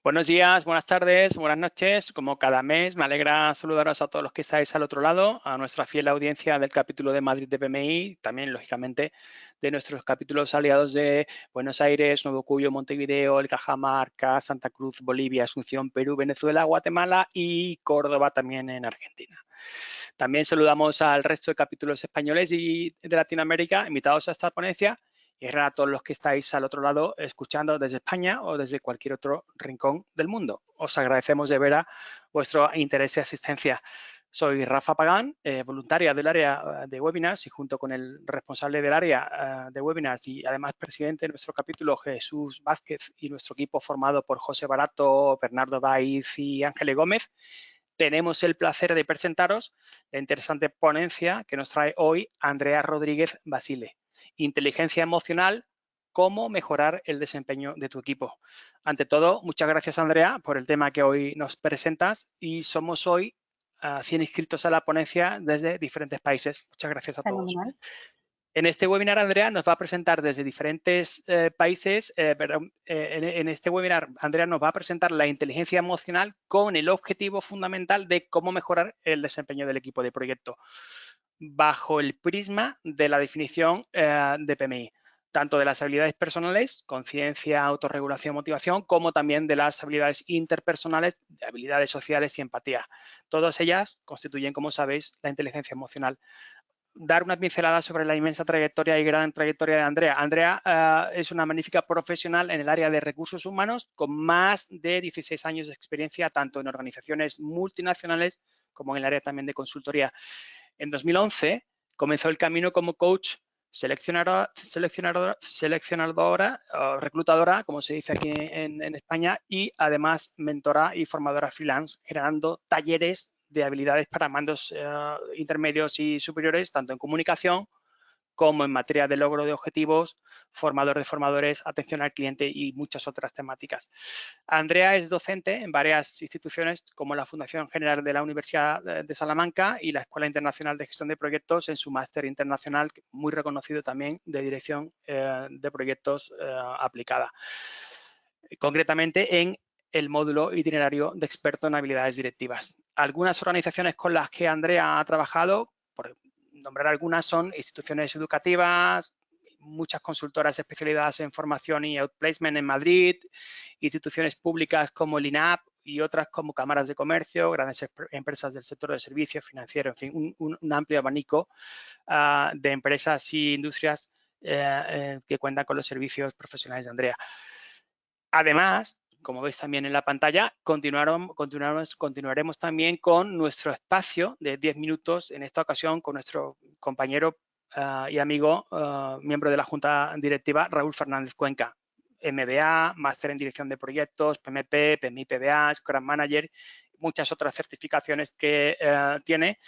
Buenos días, buenas tardes, buenas noches. Como cada mes, me alegra saludaros a todos los que estáis al otro lado, a nuestra fiel audiencia del capítulo de Madrid de PMI, también, lógicamente, de nuestros capítulos aliados de Buenos Aires, Nuevo Cuyo, Montevideo, El Cajamarca, Santa Cruz, Bolivia, Asunción, Perú, Venezuela, Guatemala y Córdoba también en Argentina. También saludamos al resto de capítulos españoles y de Latinoamérica invitados a esta ponencia y a todos los que estáis al otro lado escuchando desde España o desde cualquier otro rincón del mundo. Os agradecemos de veras vuestro interés y asistencia. Soy Rafa Pagán, voluntaria del área de webinars y junto con el responsable del área de webinars y además presidente de nuestro capítulo, Jesús Vázquez, y nuestro equipo formado por José Barato, Bernardo Daiz y Ángeles Gómez, tenemos el placer de presentaros la interesante ponencia que nos trae hoy Andrea Rodríguez Basile. Inteligencia emocional, cómo mejorar el desempeño de tu equipo. Ante todo, muchas gracias, Andrea, por el tema que hoy nos presentas y somos hoy 100 inscritos a la ponencia desde diferentes países. Muchas gracias a todos. Fenomenal. En este webinar, Andrea nos va a presentar desde diferentes países, en este webinar, Andrea nos va a presentar la inteligencia emocional con el objetivo fundamental de cómo mejorar el desempeño del equipo de proyecto, bajo el prisma de la definición de PMI, tanto de las habilidades personales, conciencia, autorregulación, motivación, como también de las habilidades interpersonales, habilidades sociales y empatía. Todas ellas constituyen, como sabéis, la inteligencia emocional. Dar unas pinceladas sobre la inmensa trayectoria y gran trayectoria de Andrea. Andrea es una magnífica profesional en el área de recursos humanos con más de 16 años de experiencia tanto en organizaciones multinacionales como en el área también de consultoría. En 2011 comenzó el camino como coach seleccionadora, reclutadora, como se dice aquí en España, y además mentora y formadora freelance, generando talleres de habilidades para mandos intermedios y superiores, tanto en comunicación como en materia de logro de objetivos, formador de formadores, atención al cliente y muchas otras temáticas. Andrea es docente en varias instituciones como la Fundación General de la Universidad de Salamanca y la Escuela Internacional de Gestión de Proyectos en su máster internacional, muy reconocido también, de dirección de proyectos aplicada. Concretamente en el módulo itinerario de experto en habilidades directivas. Algunas organizaciones con las que Andrea ha trabajado, por nombrar algunas, son instituciones educativas, muchas consultoras especializadas en formación y outplacement en Madrid, instituciones públicas como el INAP y otras como cámaras de comercio, grandes empresas del sector de servicios, financiero, en fin, un amplio abanico de empresas y industrias que cuentan con los servicios profesionales de Andrea. Además, como veis también en la pantalla, continuaremos también con nuestro espacio de 10 minutos, en esta ocasión con nuestro compañero y amigo, miembro de la Junta Directiva, Raúl Fernández Cuenca, MBA, Máster en Dirección de Proyectos, PMP, PMI, PBA, Scrum Manager, muchas otras certificaciones que tiene.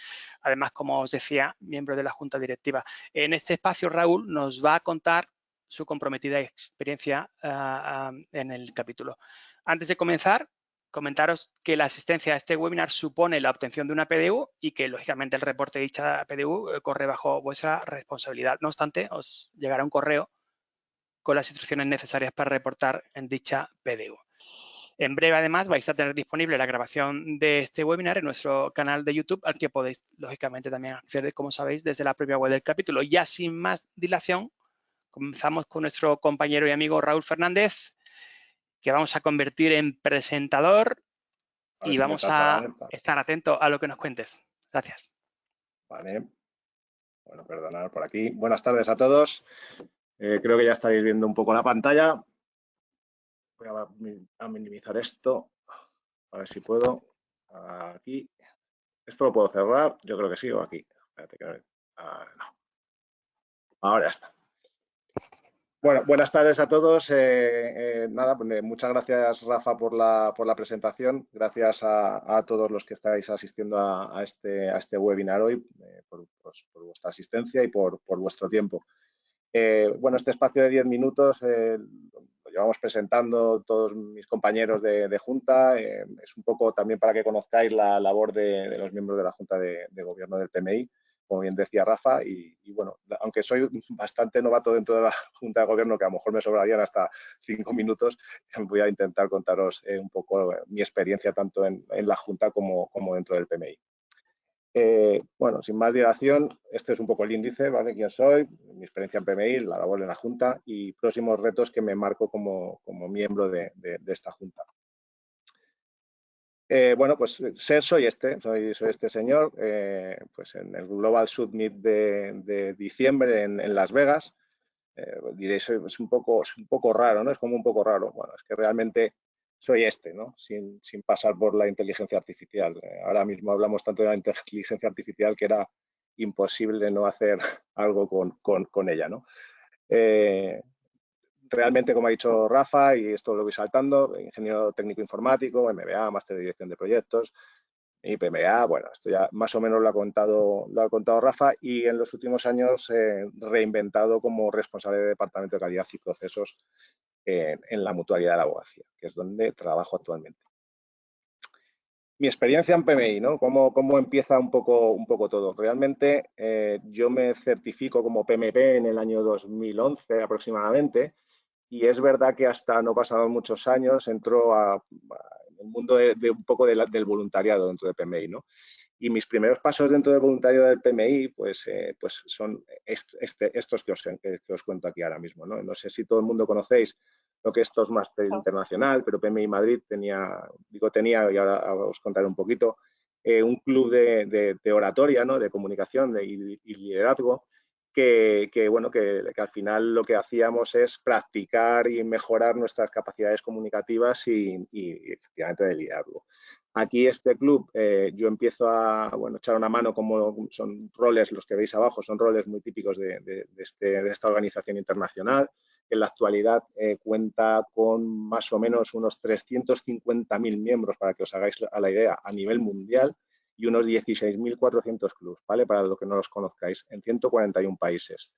Además, como os decía, miembro de la Junta Directiva. En este espacio, Raúl nos va a contar su comprometida experiencia en el capítulo. Antes de comenzar, comentaros que la asistencia a este webinar supone la obtención de una PDU y que, lógicamente, el reporte de dicha PDU corre bajo vuestra responsabilidad. No obstante, os llegará un correo con las instrucciones necesarias para reportar en dicha PDU. En breve, además, vais a tener disponible la grabación de este webinar en nuestro canal de YouTube, al que podéis, lógicamente, también acceder, como sabéis, desde la propia web del capítulo. Ya sin más dilación, comenzamos con nuestro compañero y amigo Raúl Fernández, que vamos a convertir en presentador y vamos a estar atentos a lo que nos cuentes. Gracias. Vale. Bueno, perdonad por aquí. Buenas tardes a todos. Creo que ya estáis viendo un poco la pantalla. Voy a minimizar esto. A ver si puedo. Aquí. ¿Esto lo puedo cerrar? Yo creo que sí, o aquí. Espérate que no. Ahora ya está. Bueno, buenas tardes a todos. Nada, pues, muchas gracias, Rafa, por la presentación. Gracias a todos los que estáis asistiendo a este webinar hoy, por vuestra asistencia y por vuestro tiempo. Bueno, este espacio de 10 minutos lo llevamos presentando todos mis compañeros de Junta. Es un poco también para que conozcáis la labor de los miembros de la Junta de Gobierno del PMI. como bien decía Rafa, y bueno, aunque soy bastante novato dentro de la Junta de Gobierno, que a lo mejor me sobrarían hasta 5 minutos, voy a intentar contaros un poco mi experiencia tanto en la Junta como dentro del PMI. Bueno, sin más dilación, este es un poco el índice, ¿vale? Quién soy, mi experiencia en PMI, la labor en la Junta y próximos retos que me marco como miembro de esta Junta. Bueno, pues soy este señor, pues en el Global Summit de diciembre en Las Vegas. Diréis, es un poco raro, ¿no? Es como un poco raro. Bueno, es que realmente soy ¿no? Sin pasar por la inteligencia artificial. Ahora mismo hablamos tanto de la inteligencia artificial que era imposible no hacer algo con ella, ¿no? Realmente, como ha dicho Rafa, y esto lo voy saltando, ingeniero técnico informático, MBA, máster de dirección de proyectos, y PMA, bueno, esto ya más o menos lo ha contado Rafa, y en los últimos años reinventado como responsable de departamento de calidad y procesos en la mutualidad de la abogacía, que es donde trabajo actualmente. Mi experiencia en PMI, ¿no? ¿Cómo empieza un poco todo? Realmente yo me certifico como PMP en el año 2011 aproximadamente, y es verdad que hasta no pasados muchos años entró en el mundo un poco del voluntariado dentro de PMI, ¿no? Y mis primeros pasos dentro del voluntariado del PMI, pues son estos que os cuento aquí ahora mismo, ¿no? No sé si todo el mundo conocéis lo que es Toastmaster Internacional, pero PMI Madrid tenía, y ahora os contaré un poquito, un club de oratoria, ¿no? De comunicación y liderazgo, que al final lo que hacíamos es practicar y mejorar nuestras capacidades comunicativas y efectivamente de liderazgo. Aquí este club, yo empiezo a echar una mano, como son roles, los que veis abajo, son roles muy típicos de esta organización internacional, que en la actualidad cuenta con más o menos unos 350.000 miembros, para que os hagáis a la idea, a nivel mundial, y unos 16.400 clubs, ¿vale? Para los que no los conozcáis, en 141 países.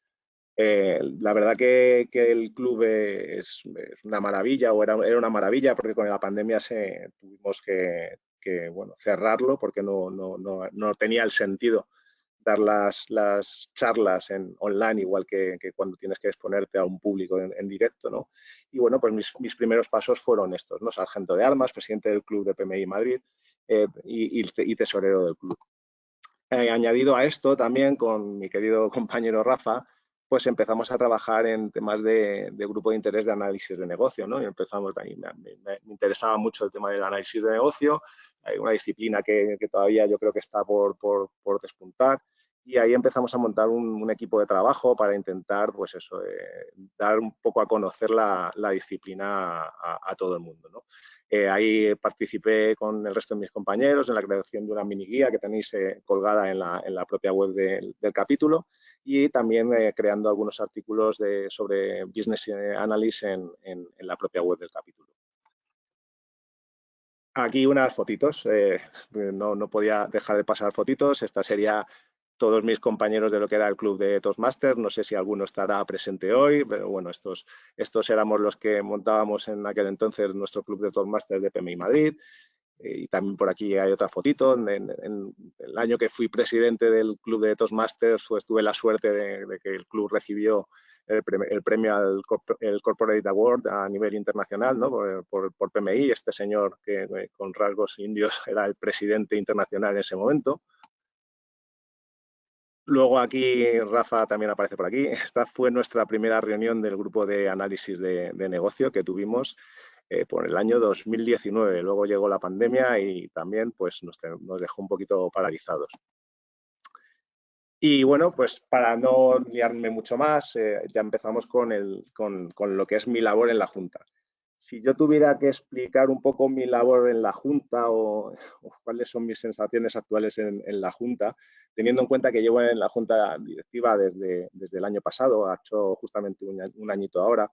La verdad que el club es una maravilla, o era una maravilla, porque con la pandemia tuvimos que cerrarlo, porque no tenía el sentido dar las charlas online, igual que cuando tienes que exponerte a un público en directo, ¿no? Y bueno, pues mis primeros pasos fueron estos, ¿no? Sargento de armas, presidente del club de PMI Madrid y tesorero del club. Añadido a esto, también con mi querido compañero Rafa, pues empezamos a trabajar en temas de grupo de interés de análisis de negocio, ¿no? Y me interesaba mucho el tema del análisis de negocio, hay una disciplina que todavía yo creo que está por despuntar, y ahí empezamos a montar un equipo de trabajo para intentar, pues eso, dar un poco a conocer la disciplina a todo el mundo, ¿no? Ahí participé con el resto de mis compañeros en la creación de una mini guía que tenéis colgada en la propia web del capítulo, y también creando algunos artículos sobre Business Analysis en la propia web del capítulo. Aquí unas fotitos, no podía dejar de pasar fotitos. Esta sería todos mis compañeros de lo que era el club de Toastmasters. No sé si alguno estará presente hoy, pero bueno, estos éramos los que montábamos en aquel entonces nuestro club de Toastmasters de PMI Madrid. Y también por aquí hay otra fotito. En el año que fui presidente del club de Toastmasters, pues tuve la suerte de que el club recibió el premio al Corporate Award a nivel internacional, ¿no? por PMI. Este señor, que con rasgos indios era el presidente internacional en ese momento. Luego aquí Rafa también aparece por aquí. Esta fue nuestra primera reunión del grupo de análisis de negocio que tuvimos por el año 2019. Luego llegó la pandemia y también pues, nos dejó un poquito paralizados. Y bueno, pues para no liarme mucho más, ya empezamos con lo que es mi labor en la Junta. Si yo tuviera que explicar un poco mi labor en la Junta o cuáles son mis sensaciones actuales en la Junta, teniendo en cuenta que llevo en la Junta Directiva desde el año pasado, ha hecho justamente un añito ahora,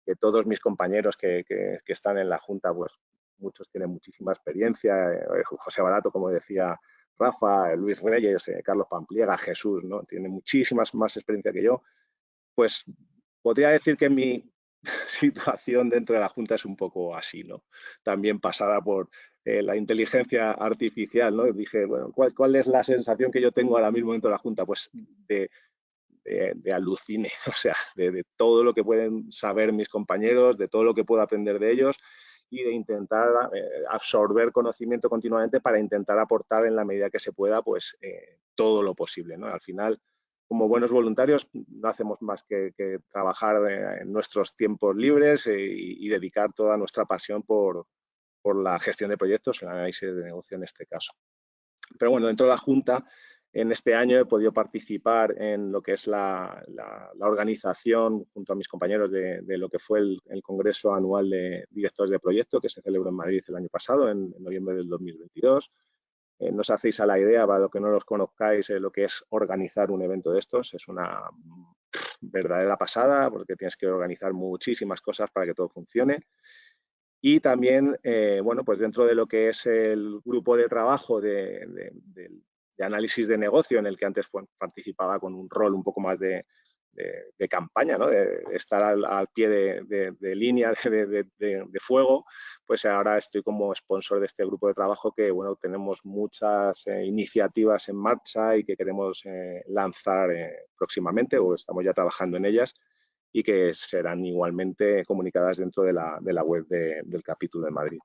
que todos mis compañeros que están en la Junta, pues muchos tienen muchísima experiencia, José Barato, como decía Rafa, Luis Reyes, Carlos Pampliega, Jesús, ¿no? Tiene muchísimas más experiencia que yo. Pues podría decir que mi situación dentro de la Junta es un poco así, ¿no? También pasada por la inteligencia artificial, ¿no? Dije, bueno, ¿cuál es la sensación que yo tengo ahora mismo dentro de la Junta? Pues de alucine, o sea, de todo lo que pueden saber mis compañeros, de todo lo que puedo aprender de ellos y de intentar absorber conocimiento continuamente para intentar aportar en la medida que se pueda, pues todo lo posible, ¿no? Al final, como buenos voluntarios, no hacemos más que trabajar en nuestros tiempos libres y dedicar toda nuestra pasión por la gestión de proyectos, el análisis de negocio en este caso. Pero bueno, dentro de la Junta, en este año he podido participar en lo que es la organización, junto a mis compañeros, de lo que fue el Congreso Anual de Directores de Proyecto, que se celebró en Madrid el año pasado, en noviembre del 2022. No os hacéis a la idea, para los que no los conozcáis, lo que es organizar un evento de estos. Es una verdadera pasada, porque tienes que organizar muchísimas cosas para que todo funcione. Y también, bueno, pues dentro de lo que es el grupo de trabajo de análisis de negocio, en el que antes participaba con un rol un poco más de campaña, ¿no? De estar al pie de línea de fuego, pues ahora estoy como sponsor de este grupo de trabajo que, bueno, tenemos muchas iniciativas en marcha y que queremos lanzar próximamente, o estamos ya trabajando en ellas, y que serán igualmente comunicadas dentro de la web del capítulo de Madrid.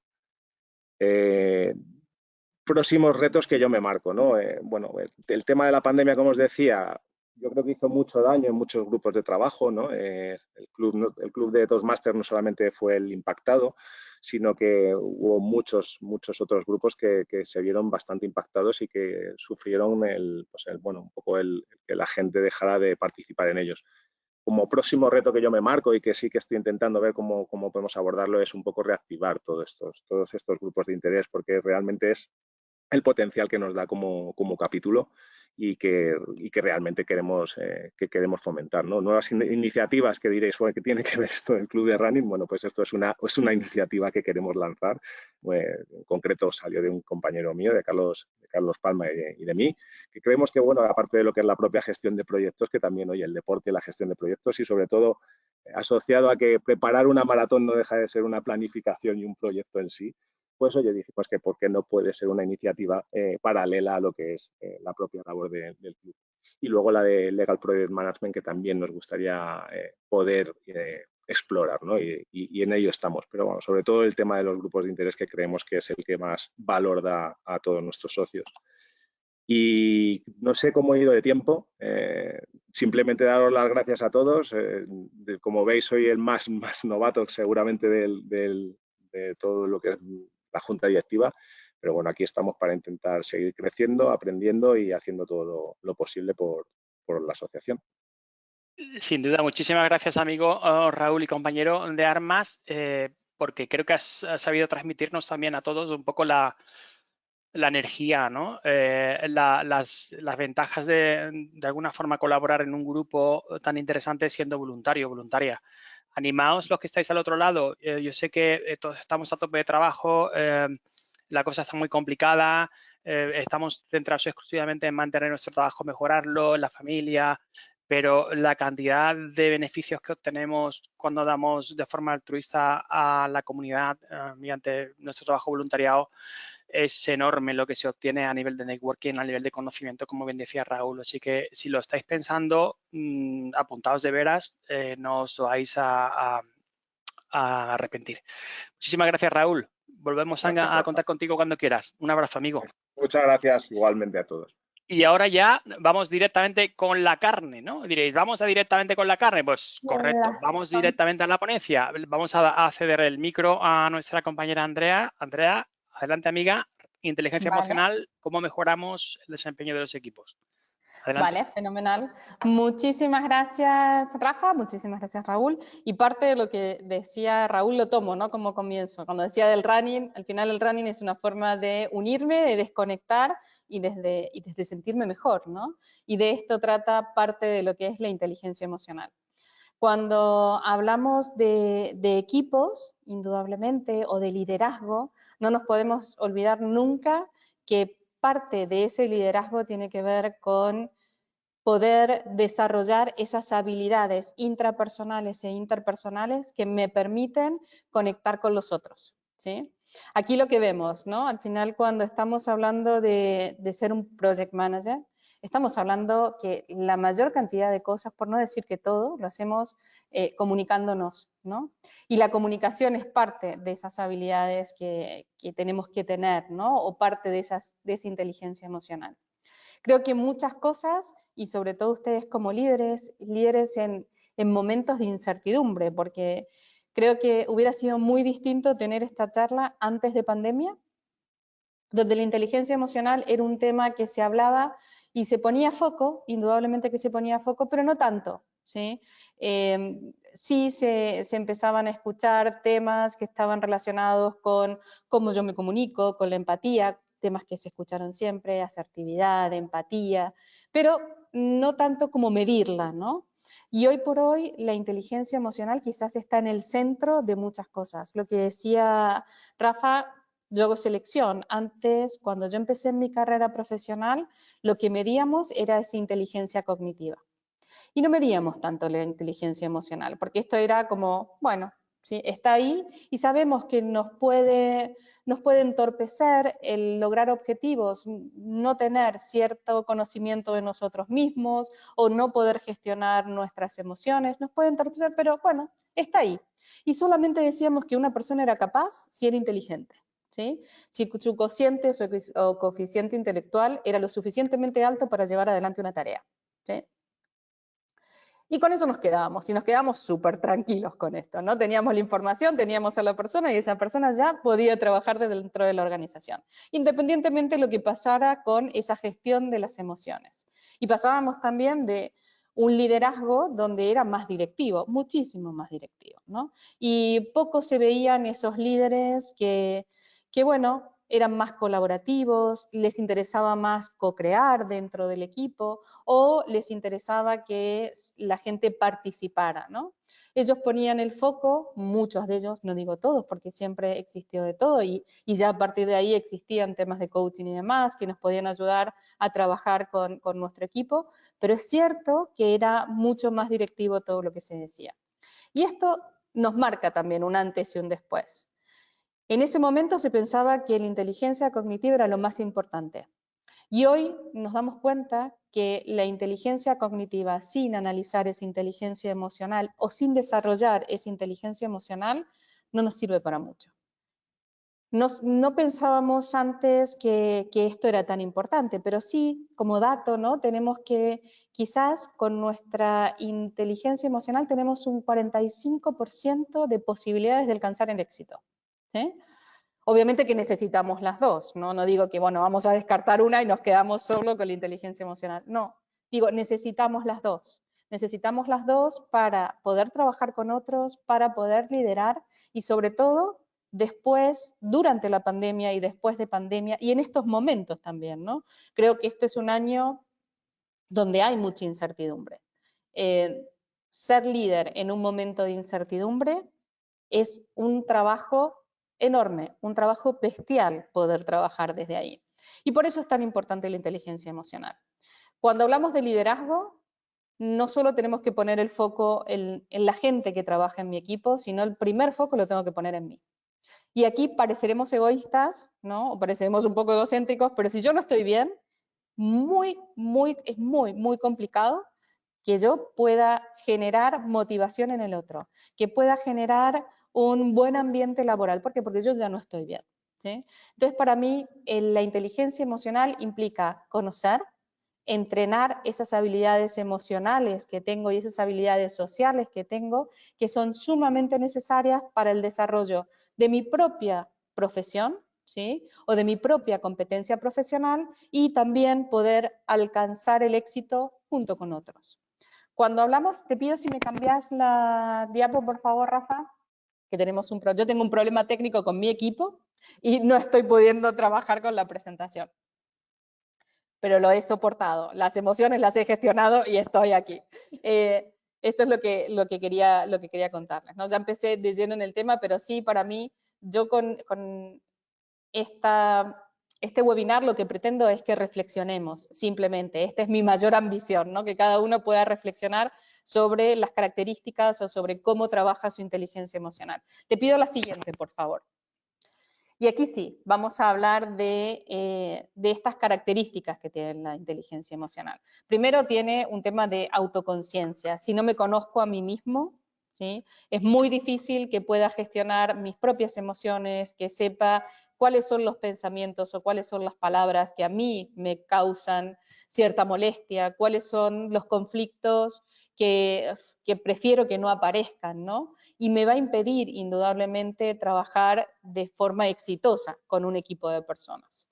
Próximos retos que yo me marco, ¿no? Bueno, el tema de la pandemia, como os decía, yo creo que hizo mucho daño en muchos grupos de trabajo, ¿no? El club de Toastmasters no solamente fue el impactado, sino que hubo muchos otros grupos que se vieron bastante impactados y que sufrieron bueno, un poco que la gente dejara de participar en ellos. Como próximo reto que yo me marco y que sí que estoy intentando ver cómo podemos abordarlo es un poco reactivar todos estos grupos de interés, porque realmente es el potencial que nos da como capítulo y que realmente queremos fomentar, ¿no? Nuevas iniciativas que diréis, bueno, ¿qué tiene que ver esto del club de running? Bueno, pues esto es una iniciativa que queremos lanzar. En concreto salió de un compañero mío, de Carlos Palma y de mí, que creemos que, bueno, aparte de lo que es la propia gestión de proyectos, que también, oye, el deporte y la gestión de proyectos y sobre todo asociado a que preparar una maratón no deja de ser una planificación y un proyecto en sí, pues oye, dije, pues que por qué no puede ser una iniciativa paralela a lo que es la propia labor del club. Y luego la de Legal Project Management, que también nos gustaría poder explorar, ¿no? Y en ello estamos. Pero bueno, sobre todo el tema de los grupos de interés, que creemos que es el que más valor da a todos nuestros socios. Y no sé cómo he ido de tiempo, simplemente daros las gracias a todos. Como veis, soy el más novato seguramente de todo lo que es la junta directiva, pero bueno, aquí estamos para intentar seguir creciendo, aprendiendo y haciendo todo lo posible por la asociación. Sin duda, muchísimas gracias, amigo Raúl y compañero de Armas, porque creo que has sabido transmitirnos también a todos un poco la energía, ¿no? Las ventajas de alguna forma colaborar en un grupo tan interesante siendo voluntario o voluntaria. Animaos los que estáis al otro lado. Yo sé que todos estamos a tope de trabajo, la cosa está muy complicada, estamos centrados exclusivamente en mantener nuestro trabajo, mejorarlo, la familia, pero la cantidad de beneficios que obtenemos cuando damos de forma altruista a la comunidad mediante nuestro trabajo voluntariado es enorme lo que se obtiene a nivel de networking, a nivel de conocimiento, como bien decía Raúl. Así que si lo estáis pensando, apuntaos de veras, no os vais a arrepentir. Muchísimas gracias, Raúl. Volvemos a contar contigo cuando quieras. Un abrazo, amigo. Muchas gracias igualmente a todos. Y ahora ya vamos directamente con la carne, ¿no? Diréis, ¿vamos directamente con la carne? Pues correcto, vamos directamente a la ponencia. Vamos a ceder el micro a nuestra compañera Andrea. Andrea, adelante, amiga. Inteligencia emocional, ¿cómo mejoramos el desempeño de los equipos? Adelante. Vale, fenomenal. Muchísimas gracias, Rafa, muchísimas gracias, Raúl. Y parte de lo que decía Raúl lo tomo, ¿no? Como comienzo. Cuando decía del running, al final el running es una forma de unirme, de desconectar y desde sentirme mejor, ¿no? Y de esto trata parte de lo que es la inteligencia emocional. Cuando hablamos de equipos, indudablemente, o de liderazgo, no nos podemos olvidar nunca que parte de ese liderazgo tiene que ver con poder desarrollar esas habilidades intrapersonales e interpersonales que me permiten conectar con los otros, ¿sí? Aquí lo que vemos, ¿no? Al final, cuando estamos hablando de ser un project manager, estamos hablando que la mayor cantidad de cosas, por no decir que todo, lo hacemos comunicándonos, ¿no? Y la comunicación es parte de esas habilidades que tenemos que tener, ¿no? O parte de esa inteligencia emocional. Creo que muchas cosas, y sobre todo ustedes como líderes en momentos de incertidumbre, porque creo que hubiera sido muy distinto tener esta charla antes de pandemia, donde la inteligencia emocional era un tema que se hablaba y se ponía foco, indudablemente que se ponía foco, pero no tanto, ¿sí? Sí se empezaban a escuchar temas que estaban relacionados con cómo yo me comunico, con la empatía, temas que se escucharon siempre, asertividad, empatía, pero no tanto como medirla, ¿no? Y hoy por hoy la inteligencia emocional quizás está en el centro de muchas cosas. Lo que decía Rafa, yo hago selección. Antes, cuando yo empecé en mi carrera profesional, lo que medíamos era esa inteligencia cognitiva. Y no medíamos tanto la inteligencia emocional, porque esto era como, bueno, ¿sí? Está ahí y sabemos que nos puede entorpecer el lograr objetivos, no tener cierto conocimiento de nosotros mismos o no poder gestionar nuestras emociones, nos puede entorpecer, pero bueno, está ahí. Y solamente decíamos que una persona era capaz si era inteligente. ¿Sí? Si su cociente o coeficiente intelectual era lo suficientemente alto para llevar adelante una tarea. ¿Sí? Y con eso nos quedábamos, y nos quedamos súper tranquilos con esto, ¿no? Teníamos la información, teníamos a la persona, y esa persona ya podía trabajar dentro de la organización, independientemente de lo que pasara con esa gestión de las emociones. Y pasábamos también de un liderazgo donde era más directivo, muchísimo más directivo, ¿no? Y poco se veían esos líderes que bueno, eran más colaborativos, les interesaba más co-crear dentro del equipo o les interesaba que la gente participara, ¿no? Ellos ponían el foco, muchos de ellos, no digo todos, porque siempre existió de todo y ya a partir de ahí existían temas de coaching y demás que nos podían ayudar a trabajar con nuestro equipo, pero es cierto que era mucho más directivo todo lo que se decía. Y esto nos marca también un antes y un después. En ese momento se pensaba que la inteligencia cognitiva era lo más importante. Y hoy nos damos cuenta que la inteligencia cognitiva sin analizar esa inteligencia emocional o sin desarrollar esa inteligencia emocional no nos sirve para mucho. No pensábamos antes que esto era tan importante, pero sí, como dato, ¿no? Tenemos que quizás con nuestra inteligencia emocional tenemos un 45% de posibilidades de alcanzar el éxito. ¿Sí? Obviamente que necesitamos las dos, ¿no? No digo que, bueno, vamos a descartar una y nos quedamos solo con la inteligencia emocional. No, digo, necesitamos las dos. Necesitamos las dos para poder trabajar con otros, para poder liderar y sobre todo después, durante la pandemia y después de pandemia y en estos momentos también, ¿no? Creo que este es un año donde hay mucha incertidumbre. Ser líder en un momento de incertidumbre es un trabajo enorme, un trabajo bestial poder trabajar desde ahí. Y por eso es tan importante la inteligencia emocional. Cuando hablamos de liderazgo, no solo tenemos que poner el foco en la gente que trabaja en mi equipo, sino el primer foco lo tengo que poner en mí. Y aquí pareceremos egoístas, ¿no? O pareceremos un poco egocéntricos, pero si yo no estoy bien, es muy complicado que yo pueda generar motivación en el otro, que pueda generar un buen ambiente laboral. ¿Por qué? Porque yo ya no estoy bien. ¿Sí? Entonces, para mí, la inteligencia emocional implica conocer, entrenar esas habilidades emocionales que tengo y esas habilidades sociales que tengo, que son sumamente necesarias para el desarrollo de mi propia profesión, ¿sí? O de mi propia competencia profesional y también poder alcanzar el éxito junto con otros. Cuando hablamos, te pido si me cambias la diapo, por favor, Rafa, que yo tengo un problema técnico con mi equipo y no estoy pudiendo trabajar con la presentación. Pero lo he soportado, las emociones las he gestionado y estoy aquí. Esto es lo que quería contarles, ¿no? Ya empecé de lleno en el tema, pero sí, para mí, yo con este webinar lo que pretendo es que reflexionemos, simplemente. Esta es mi mayor ambición, ¿no? Que cada uno pueda reflexionar sobre las características o sobre cómo trabaja su inteligencia emocional. Te pido la siguiente, por favor. Y aquí sí, vamos a hablar de estas características que tiene la inteligencia emocional. Primero tiene un tema de autoconciencia. Si no me conozco a mí mismo, ¿sí?, es muy difícil que pueda gestionar mis propias emociones, que sepa cuáles son los pensamientos o cuáles son las palabras que a mí me causan cierta molestia, cuáles son los conflictos que prefiero que no aparezcan, ¿no? Y me va a impedir indudablemente trabajar de forma exitosa con un equipo de personas.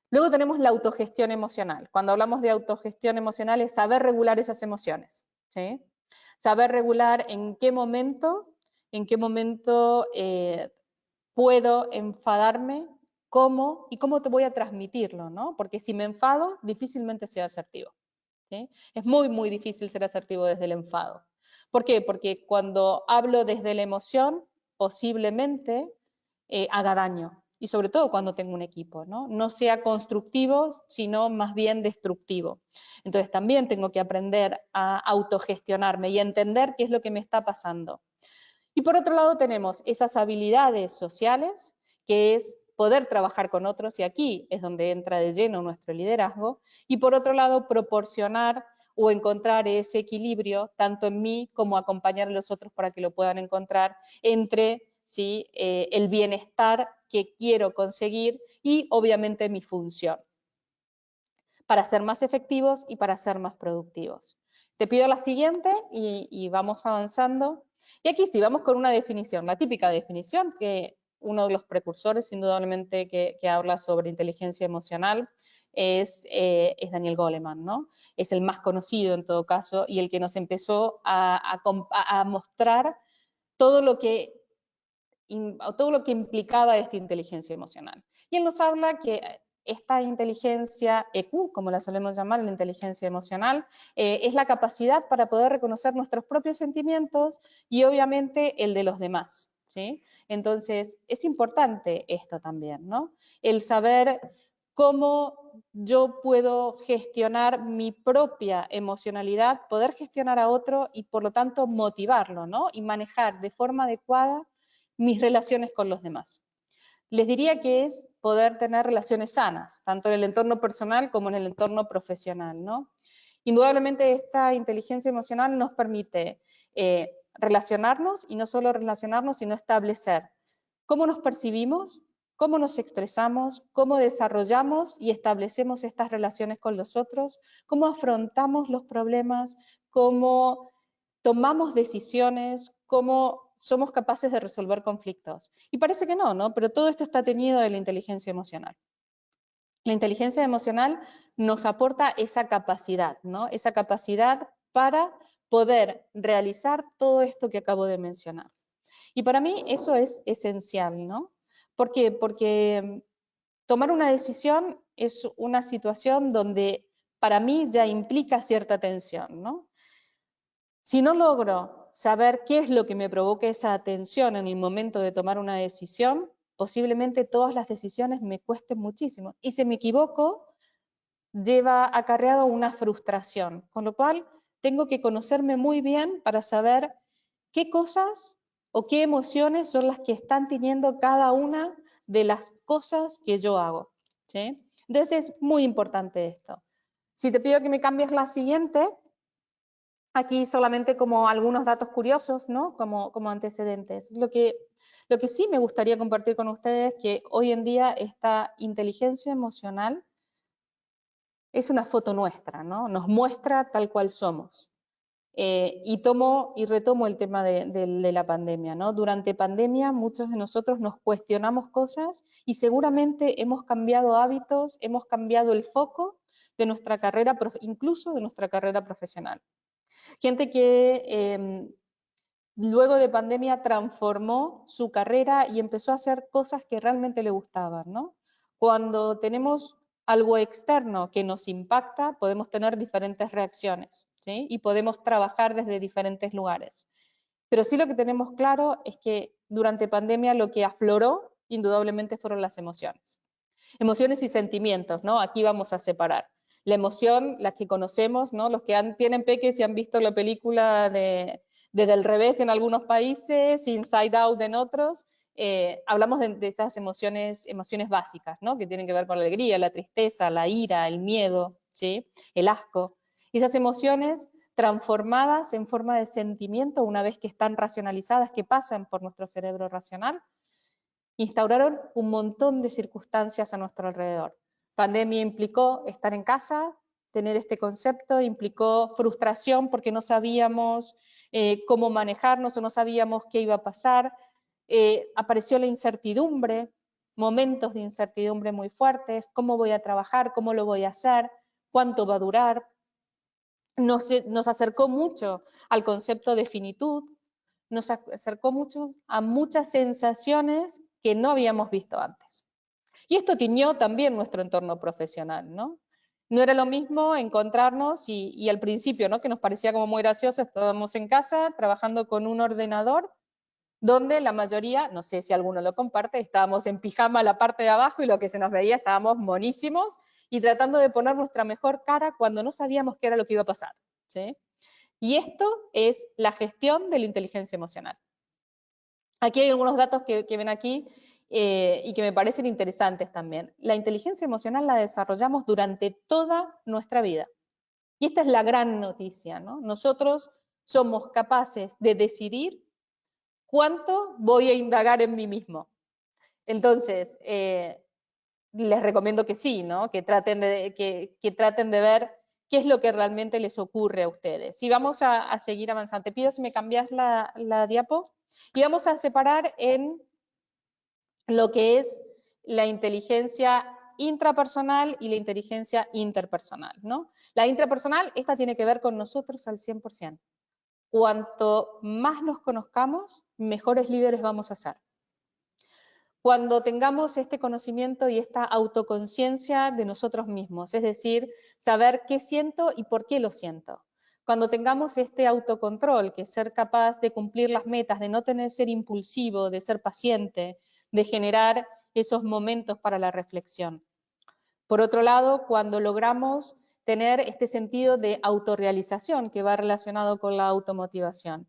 Luego tenemos la autogestión emocional. Cuando hablamos de autogestión emocional es saber regular esas emociones, ¿sí? Saber regular en qué momento puedo enfadarme, cómo y cómo te voy a transmitirlo, ¿no? Porque si me enfado, difícilmente sea asertivo, ¿sí? Es muy difícil ser asertivo desde el enfado. ¿Por qué? Porque cuando hablo desde la emoción, posiblemente haga daño. Y sobre todo cuando tengo un equipo, ¿no? No sea constructivo, sino más bien destructivo. Entonces también tengo que aprender a autogestionarme y a entender qué es lo que me está pasando. Y por otro lado tenemos esas habilidades sociales, que es poder trabajar con otros, y aquí es donde entra de lleno nuestro liderazgo, y por otro lado proporcionar o encontrar ese equilibrio, tanto en mí como acompañar a los otros para que lo puedan encontrar, entre ¿sí?, el bienestar que quiero conseguir y obviamente mi función, para ser más efectivos y para ser más productivos. Te pido la siguiente y vamos avanzando. Y aquí sí, vamos con una definición, la típica definición, que uno de los precursores indudablemente que habla sobre inteligencia emocional es Daniel Goleman, ¿no? Es el más conocido en todo caso y el que nos empezó a mostrar todo lo que implicaba esta inteligencia emocional. Y él nos habla que esta inteligencia EQ, como la solemos llamar, la inteligencia emocional, es la capacidad para poder reconocer nuestros propios sentimientos y obviamente el de los demás, ¿sí? Entonces, es importante esto también, ¿no? El saber cómo yo puedo gestionar mi propia emocionalidad, poder gestionar a otro y por lo tanto motivarlo, ¿no? Y manejar de forma adecuada mis relaciones con los demás. Les diría que es poder tener relaciones sanas, tanto en el entorno personal como en el entorno profesional, ¿no? Indudablemente esta inteligencia emocional nos permite relacionarnos, y no solo relacionarnos, sino establecer cómo nos percibimos, cómo nos expresamos, cómo desarrollamos y establecemos estas relaciones con los otros, cómo afrontamos los problemas, cómo tomamos decisiones, cómo somos capaces de resolver conflictos. Y parece que no, ¿no? Pero todo esto está teñido de la inteligencia emocional. La inteligencia emocional nos aporta esa capacidad, ¿no? Esa capacidad para poder realizar todo esto que acabo de mencionar. Y para mí eso es esencial, ¿no? ¿Por qué? Porque tomar una decisión es una situación donde para mí ya implica cierta tensión, ¿no? Si no logro saber qué es lo que me provoca esa tensión en el momento de tomar una decisión, posiblemente todas las decisiones me cuesten muchísimo. Y si me equivoco, lleva acarreado una frustración. Con lo cual, tengo que conocerme muy bien para saber qué cosas o qué emociones son las que están teniendo cada una de las cosas que yo hago, ¿sí? Entonces es muy importante esto. Si te pido que me cambies la siguiente, aquí solamente como algunos datos curiosos, ¿no? Como antecedentes. Lo que sí me gustaría compartir con ustedes es que hoy en día esta inteligencia emocional es una foto nuestra, ¿no? Nos muestra tal cual somos. Y retomo el tema de la pandemia, ¿no? Durante pandemia muchos de nosotros nos cuestionamos cosas y seguramente hemos cambiado hábitos, hemos cambiado el foco de nuestra carrera, incluso de nuestra carrera profesional. Gente que luego de pandemia transformó su carrera y empezó a hacer cosas que realmente le gustaban, ¿no? Cuando tenemos algo externo que nos impacta, podemos tener diferentes reacciones, ¿sí? Y podemos trabajar desde diferentes lugares. Pero sí lo que tenemos claro es que durante pandemia lo que afloró indudablemente fueron las emociones. Emociones y sentimientos, ¿no? Aquí vamos a separar. La emoción, las que conocemos, ¿no? Los que tienen peques y han visto la película de Del Revés en algunos países, Inside Out en otros, hablamos de esas emociones básicas, ¿no? Que tienen que ver con la alegría, la tristeza, la ira, el miedo, ¿sí? El asco. Esas emociones transformadas en forma de sentimiento, una vez que están racionalizadas, que pasan por nuestro cerebro racional, instauraron un montón de circunstancias a nuestro alrededor. Pandemia implicó estar en casa, tener este concepto, implicó frustración porque no sabíamos cómo manejarnos o no sabíamos qué iba a pasar. Apareció la incertidumbre, momentos de incertidumbre muy fuertes, cómo voy a trabajar, cómo lo voy a hacer, cuánto va a durar. Nos acercó mucho al concepto de finitud, nos acercó mucho a muchas sensaciones que no habíamos visto antes. Y esto tiñó también nuestro entorno profesional, ¿no? No era lo mismo encontrarnos y al principio, ¿no? Que nos parecía como muy gracioso, estábamos en casa trabajando con un ordenador donde la mayoría, no sé si alguno lo comparte, estábamos en pijama la parte de abajo y lo que se nos veía estábamos monísimos y tratando de poner nuestra mejor cara cuando no sabíamos qué era lo que iba a pasar, ¿sí? Y esto es la gestión de la inteligencia emocional. Aquí hay algunos datos que ven aquí y que me parecen interesantes también. La inteligencia emocional la desarrollamos durante toda nuestra vida. Y esta es la gran noticia, ¿no? Nosotros somos capaces de decidir cuánto voy a indagar en mí mismo. Entonces, les recomiendo que sí, ¿no? Que traten de ver qué es lo que realmente les ocurre a ustedes. Y vamos a seguir avanzando. Te pido si me cambias la diapo. Y vamos a separar en lo que es la inteligencia intrapersonal y la inteligencia interpersonal, ¿no? La intrapersonal, esta tiene que ver con nosotros al 100%. Cuanto más nos conozcamos, mejores líderes vamos a ser. Cuando tengamos este conocimiento y esta autoconciencia de nosotros mismos, es decir, saber qué siento y por qué lo siento. Cuando tengamos este autocontrol, que es ser capaz de cumplir las metas, de no tener ser impulsivo, de ser paciente, de generar esos momentos para la reflexión. Por otro lado, cuando logramos tener este sentido de autorrealización que va relacionado con la automotivación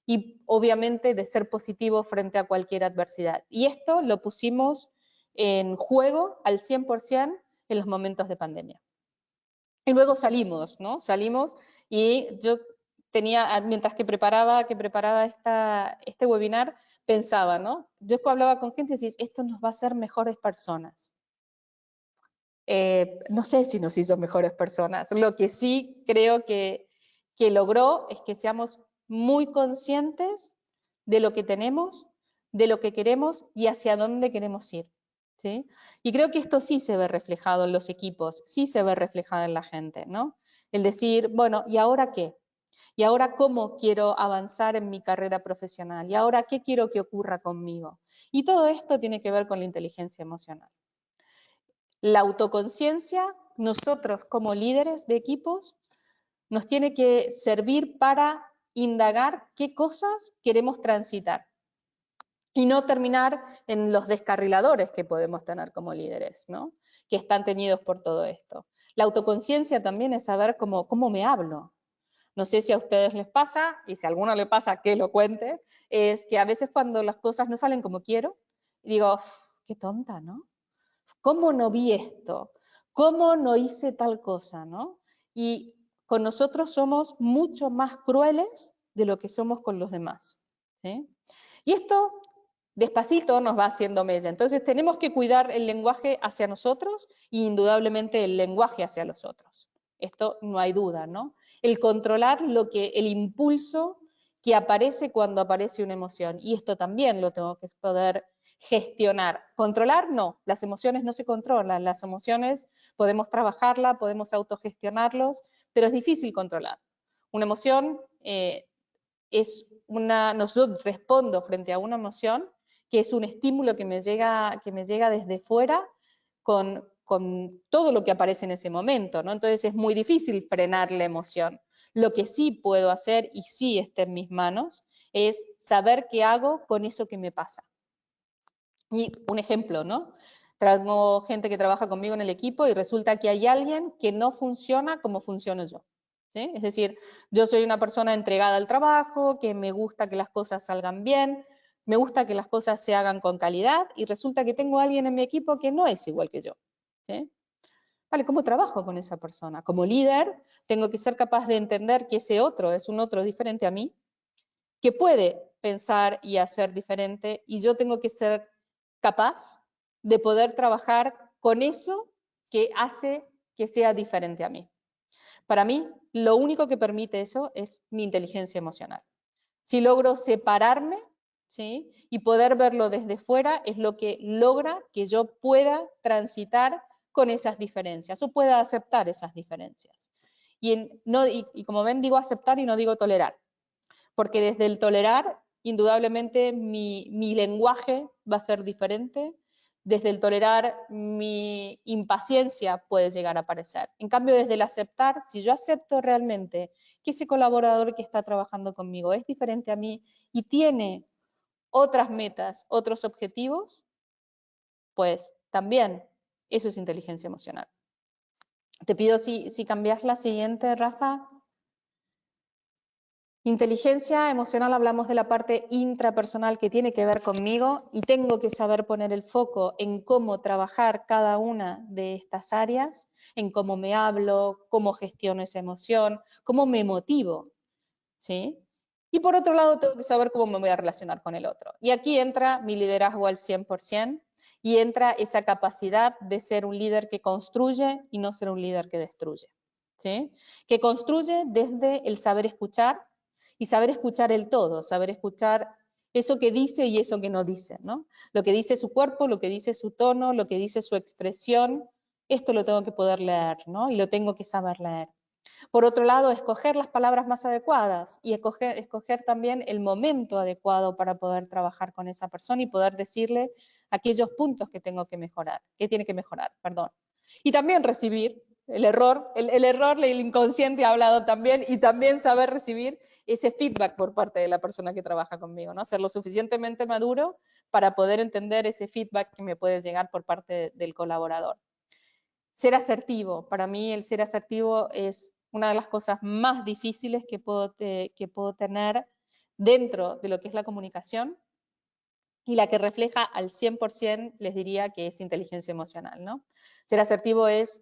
y obviamente de ser positivo frente a cualquier adversidad. Y esto lo pusimos en juego al 100% en los momentos de pandemia. Y luego salimos, ¿no? Salimos y yo tenía, mientras que preparaba este webinar, pensaba, ¿no? Yo hablaba con gente y decía, esto nos va a hacer mejores personas. No sé si nos hizo mejores personas. Lo que sí creo que logró es que seamos muy conscientes de lo que tenemos, de lo que queremos y hacia dónde queremos ir, ¿sí? Y creo que esto sí se ve reflejado en los equipos, sí se ve reflejado en la gente, ¿no? El decir, bueno, ¿y ahora qué? ¿Y ahora cómo quiero avanzar en mi carrera profesional? ¿Y ahora qué quiero que ocurra conmigo? Y todo esto tiene que ver con la inteligencia emocional. La autoconciencia, nosotros como líderes de equipos, nos tiene que servir para indagar qué cosas queremos transitar y no terminar en los descarriladores que podemos tener como líderes, ¿no? Que están teñidos por todo esto. La autoconciencia también es saber cómo me hablo. No sé si a ustedes les pasa, y si a alguno le pasa, que lo cuente, es que a veces cuando las cosas no salen como quiero, digo, qué tonta, ¿no? ¿Cómo no vi esto? ¿Cómo no hice tal cosa? ¿No? Y con nosotros somos mucho más crueles de lo que somos con los demás, ¿sí? Y esto despacito nos va haciendo mella. Entonces tenemos que cuidar el lenguaje hacia nosotros y indudablemente el lenguaje hacia los otros. Esto no hay duda, ¿no? El controlar el impulso que aparece cuando aparece una emoción. Y esto también lo tengo que poder gestionar. Controlar, no. Las emociones no se controlan. Las emociones podemos trabajarlas, podemos autogestionarlos, pero es difícil controlar. Una emoción yo respondo frente a una emoción que es un estímulo que me llega desde fuera con todo lo que aparece en ese momento, ¿no? Entonces es muy difícil frenar la emoción. Lo que sí puedo hacer, y sí está en mis manos, es saber qué hago con eso que me pasa. Y un ejemplo, ¿no? Traigo gente que trabaja conmigo en el equipo y resulta que hay alguien que no funciona como funciono yo, ¿sí? Es decir, yo soy una persona entregada al trabajo, que me gusta que las cosas salgan bien, me gusta que las cosas se hagan con calidad y resulta que tengo a alguien en mi equipo que no es igual que yo. ¿Sí? Vale, ¿cómo trabajo con esa persona? Como líder, tengo que ser capaz de entender que ese otro es un otro diferente a mí, que puede pensar y hacer diferente, y yo tengo que ser capaz de poder trabajar con eso que hace que sea diferente a mí. Para mí, lo único que permite eso es mi inteligencia emocional. Si logro separarme, ¿sí?, y poder verlo desde fuera, es lo que logra que yo pueda transitar con esas diferencias, o pueda aceptar esas diferencias. Y como ven, digo aceptar y no digo tolerar, porque desde el tolerar, indudablemente mi lenguaje va a ser diferente, desde el tolerar mi impaciencia puede llegar a aparecer. En cambio, desde el aceptar, si yo acepto realmente que ese colaborador que está trabajando conmigo es diferente a mí y tiene otras metas, otros objetivos, pues también eso es inteligencia emocional. Te pido si cambias la siguiente, Rafa. Inteligencia emocional, hablamos de la parte intrapersonal que tiene que ver conmigo y tengo que saber poner el foco en cómo trabajar cada una de estas áreas, en cómo me hablo, cómo gestiono esa emoción, cómo me motivo, ¿sí? Y por otro lado tengo que saber cómo me voy a relacionar con el otro. Y aquí entra mi liderazgo al 100% y entra esa capacidad de ser un líder que construye y no ser un líder que destruye, ¿sí? Que construye desde el saber escuchar, y saber escuchar el todo, saber escuchar eso que dice y eso que no dice, ¿no? Lo que dice su cuerpo, lo que dice su tono, lo que dice su expresión, esto lo tengo que poder leer, ¿no? Y lo tengo que saber leer. Por otro lado, escoger las palabras más adecuadas y escoger también el momento adecuado para poder trabajar con esa persona y poder decirle aquellos puntos que tengo que mejorar, que tiene que mejorar, perdón. Y también recibir el error, el inconsciente ha hablado también, y también saber recibir ese feedback por parte de la persona que trabaja conmigo, ¿no? Ser lo suficientemente maduro para poder entender ese feedback que me puede llegar por parte del colaborador. Ser asertivo, para mí el ser asertivo es una de las cosas más difíciles que puedo tener dentro de lo que es la comunicación, y la que refleja al 100%, les diría que es inteligencia emocional, ¿no? Ser asertivo es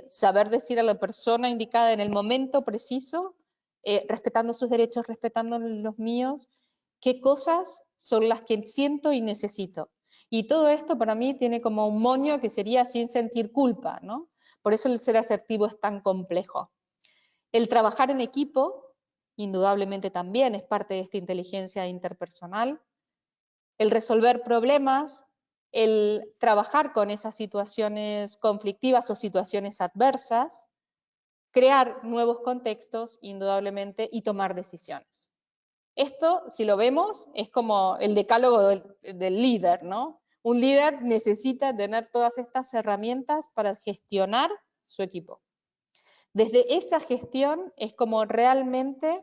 saber decir a la persona indicada en el momento preciso, respetando sus derechos, respetando los míos, qué cosas son las que siento y necesito. Y todo esto para mí tiene como un moño que sería sin sentir culpa, ¿no? Por eso el ser asertivo es tan complejo. El trabajar en equipo, indudablemente también es parte de esta inteligencia interpersonal. El resolver problemas, el trabajar con esas situaciones conflictivas o situaciones adversas, crear nuevos contextos, indudablemente, y tomar decisiones. Esto, si lo vemos, es como el decálogo del líder, ¿no? Un líder necesita tener todas estas herramientas para gestionar su equipo. Desde esa gestión es como realmente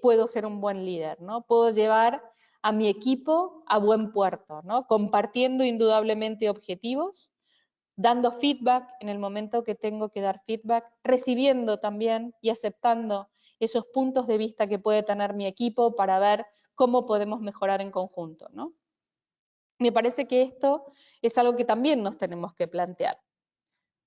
puedo ser un buen líder, ¿no? Puedo llevar a mi equipo a buen puerto, ¿no? Compartiendo indudablemente objetivos, dando feedback en el momento que tengo que dar feedback, recibiendo también y aceptando esos puntos de vista que puede tener mi equipo para ver cómo podemos mejorar en conjunto, ¿no? Me parece que esto es algo que también nos tenemos que plantear.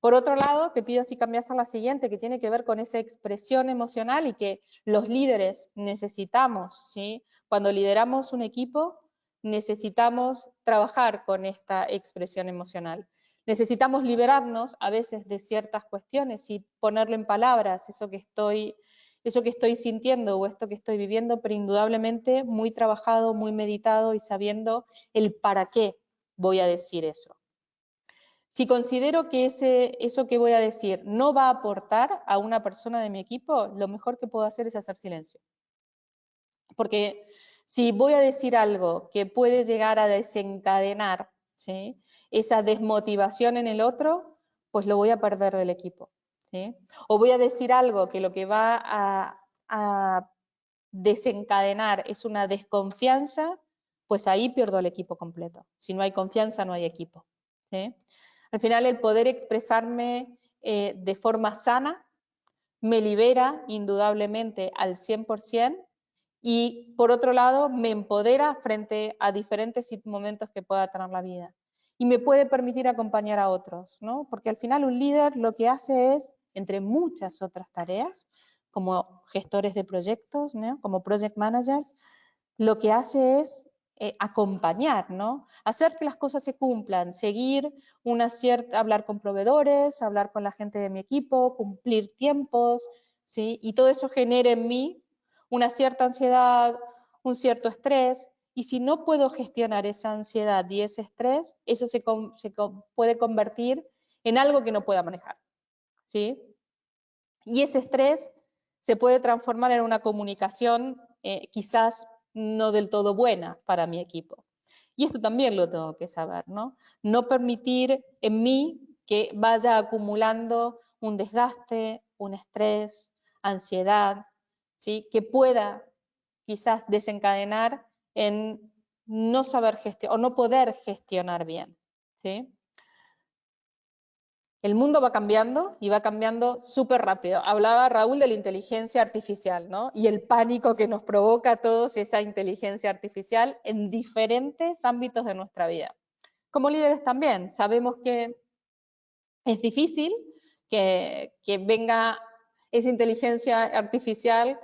Por otro lado, te pido si cambias a la siguiente, que tiene que ver con esa expresión emocional y que los líderes necesitamos, ¿sí? Cuando lideramos un equipo, necesitamos trabajar con esta expresión emocional. Necesitamos liberarnos a veces de ciertas cuestiones y ponerlo en palabras, eso que estoy sintiendo o esto que estoy viviendo, pero indudablemente muy trabajado, muy meditado y sabiendo el para qué voy a decir eso. Si considero que eso que voy a decir no va a aportar a una persona de mi equipo, lo mejor que puedo hacer es hacer silencio. Porque si voy a decir algo que puede llegar a desencadenar, ¿sí?, esa desmotivación en el otro, pues lo voy a perder del equipo, ¿sí? O voy a decir algo que lo que va a desencadenar es una desconfianza, pues ahí pierdo el equipo completo. Si no hay confianza, no hay equipo, ¿sí? Al final, el poder expresarme de forma sana me libera indudablemente al 100% Y por otro lado, me empodera frente a diferentes momentos que pueda tener la vida. Y me puede permitir acompañar a otros, ¿no? Porque al final un líder lo que hace es, entre muchas otras tareas, como gestores de proyectos, ¿no? Como project managers, lo que hace es acompañar, ¿no? Hacer que las cosas se cumplan, seguir hablar con proveedores, hablar con la gente de mi equipo, cumplir tiempos, ¿sí? Y todo eso genera en mí una cierta ansiedad, un cierto estrés, y si no puedo gestionar esa ansiedad y ese estrés, eso se puede convertir en algo que no pueda manejar, ¿sí? Y ese estrés se puede transformar en una comunicación quizás no del todo buena para mi equipo. Y esto también lo tengo que saber, ¿no? No permitir en mí que vaya acumulando un desgaste, un estrés, ansiedad, ¿sí? Que pueda quizás desencadenar en no saber gestionar o no poder gestionar bien, ¿sí? El mundo va cambiando y va cambiando súper rápido. Hablaba Raúl de la inteligencia artificial, ¿no? Y el pánico que nos provoca a todos esa inteligencia artificial en diferentes ámbitos de nuestra vida. Como líderes también, sabemos que es difícil que venga esa inteligencia artificial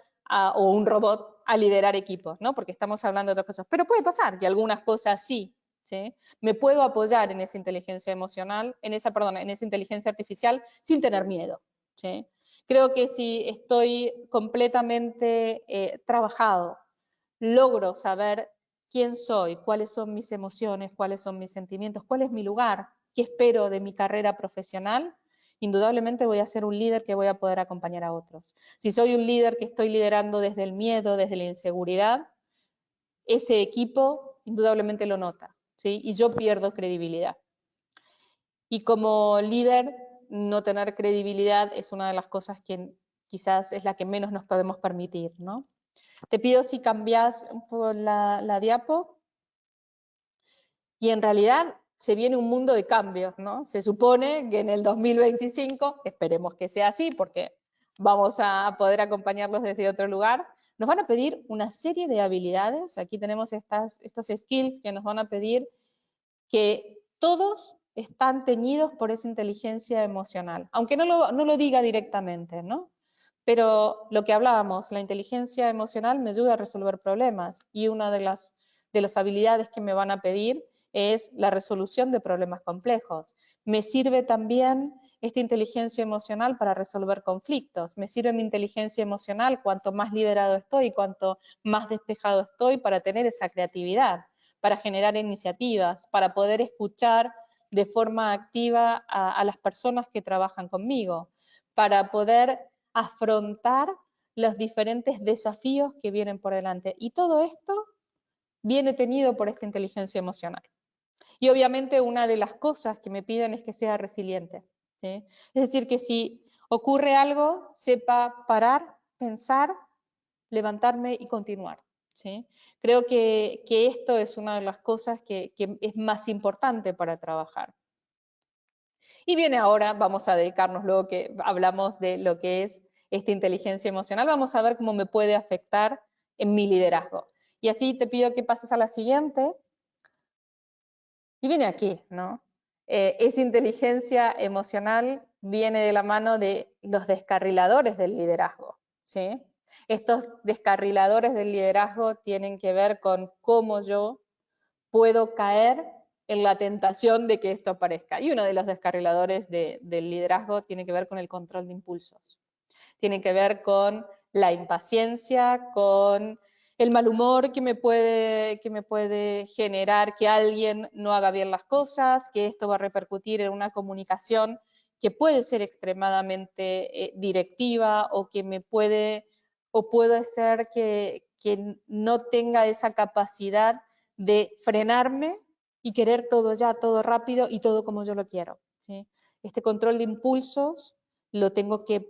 o un robot a liderar equipos, ¿no? Porque estamos hablando de otras cosas. Pero puede pasar que algunas cosas sí, ¿sí? Me puedo apoyar en esa inteligencia emocional, en esa inteligencia artificial sin tener miedo, ¿sí? Creo que si estoy completamente trabajado, logro saber quién soy, cuáles son mis emociones, cuáles son mis sentimientos, cuál es mi lugar, qué espero de mi carrera profesional, indudablemente voy a ser un líder que voy a poder acompañar a otros. Si soy un líder que estoy liderando desde el miedo, desde la inseguridad, ese equipo indudablemente lo nota, ¿sí? Y yo pierdo credibilidad. Y como líder, no tener credibilidad es una de las cosas que quizás es la que menos nos podemos permitir, ¿no? Te pido si cambias la diapo. Y en realidad se viene un mundo de cambios, ¿no? Se supone que en el 2025, esperemos que sea así, porque vamos a poder acompañarlos desde otro lugar, nos van a pedir una serie de habilidades. Aquí tenemos estos skills que nos van a pedir, que todos están teñidos por esa inteligencia emocional, aunque no lo diga directamente, ¿no? Pero lo que hablábamos, la inteligencia emocional me ayuda a resolver problemas, y una de las habilidades que me van a pedir es la resolución de problemas complejos. Me sirve también esta inteligencia emocional para resolver conflictos. Me sirve mi inteligencia emocional cuanto más liberado estoy, cuanto más despejado estoy, para tener esa creatividad, para generar iniciativas, para poder escuchar de forma activa a las personas que trabajan conmigo, para poder afrontar los diferentes desafíos que vienen por delante. Y todo esto viene teñido por esta inteligencia emocional. Y obviamente una de las cosas que me piden es que sea resiliente, ¿sí? Es decir, que si ocurre algo, sepa parar, pensar, levantarme y continuar, ¿sí? Creo que esto es una de las cosas que es más importante para trabajar. Y viene ahora, vamos a dedicarnos, luego que hablamos de lo que es esta inteligencia emocional, vamos a ver cómo me puede afectar en mi liderazgo. Y así te pido que pases a la siguiente. Y viene aquí, ¿no? Esa inteligencia emocional viene de la mano de los descarriladores del liderazgo, ¿sí? Estos descarriladores del liderazgo tienen que ver con cómo yo puedo caer en la tentación de que esto aparezca. Y uno de los descarriladores del liderazgo tiene que ver con el control de impulsos. Tiene que ver con la impaciencia, con el mal humor que me puede generar que alguien no haga bien las cosas, que esto va a repercutir en una comunicación que puede ser extremadamente directiva, o que puede ser que no tenga esa capacidad de frenarme y querer todo ya, todo rápido y todo como yo lo quiero, ¿sí? Este control de impulsos lo tengo que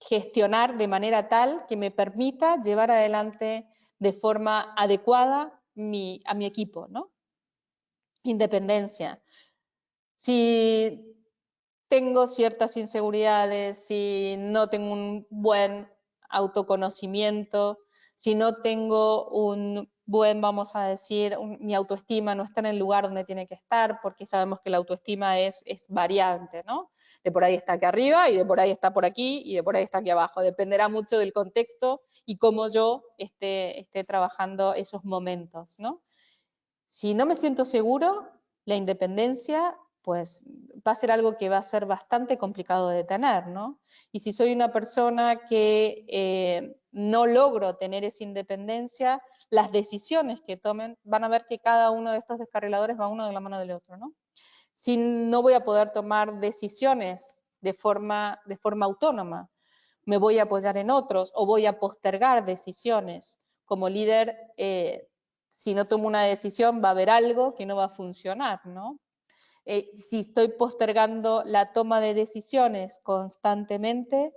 gestionar de manera tal que me permita llevar adelante de forma adecuada a mi equipo, ¿no? Independencia. Si tengo ciertas inseguridades, si no tengo un buen autoconocimiento, si no tengo un buen, vamos a decir, mi autoestima no está en el lugar donde tiene que estar, porque sabemos que la autoestima es variante, ¿no? De por ahí está aquí arriba, y de por ahí está por aquí, y de por ahí está aquí abajo. Dependerá mucho del contexto y cómo yo esté trabajando esos momentos, ¿no? Si no me siento seguro, la independencia pues va a ser algo que va a ser bastante complicado de tener, ¿no? Y si soy una persona que no logro tener esa independencia, las decisiones que tomen, van a ver que cada uno de estos descarriladores va uno de la mano del otro, ¿no? Si no voy a poder tomar decisiones de forma autónoma, me voy a apoyar en otros o voy a postergar decisiones. Como líder, si no tomo una decisión, va a haber algo que no va a funcionar, ¿no? Si estoy postergando la toma de decisiones constantemente,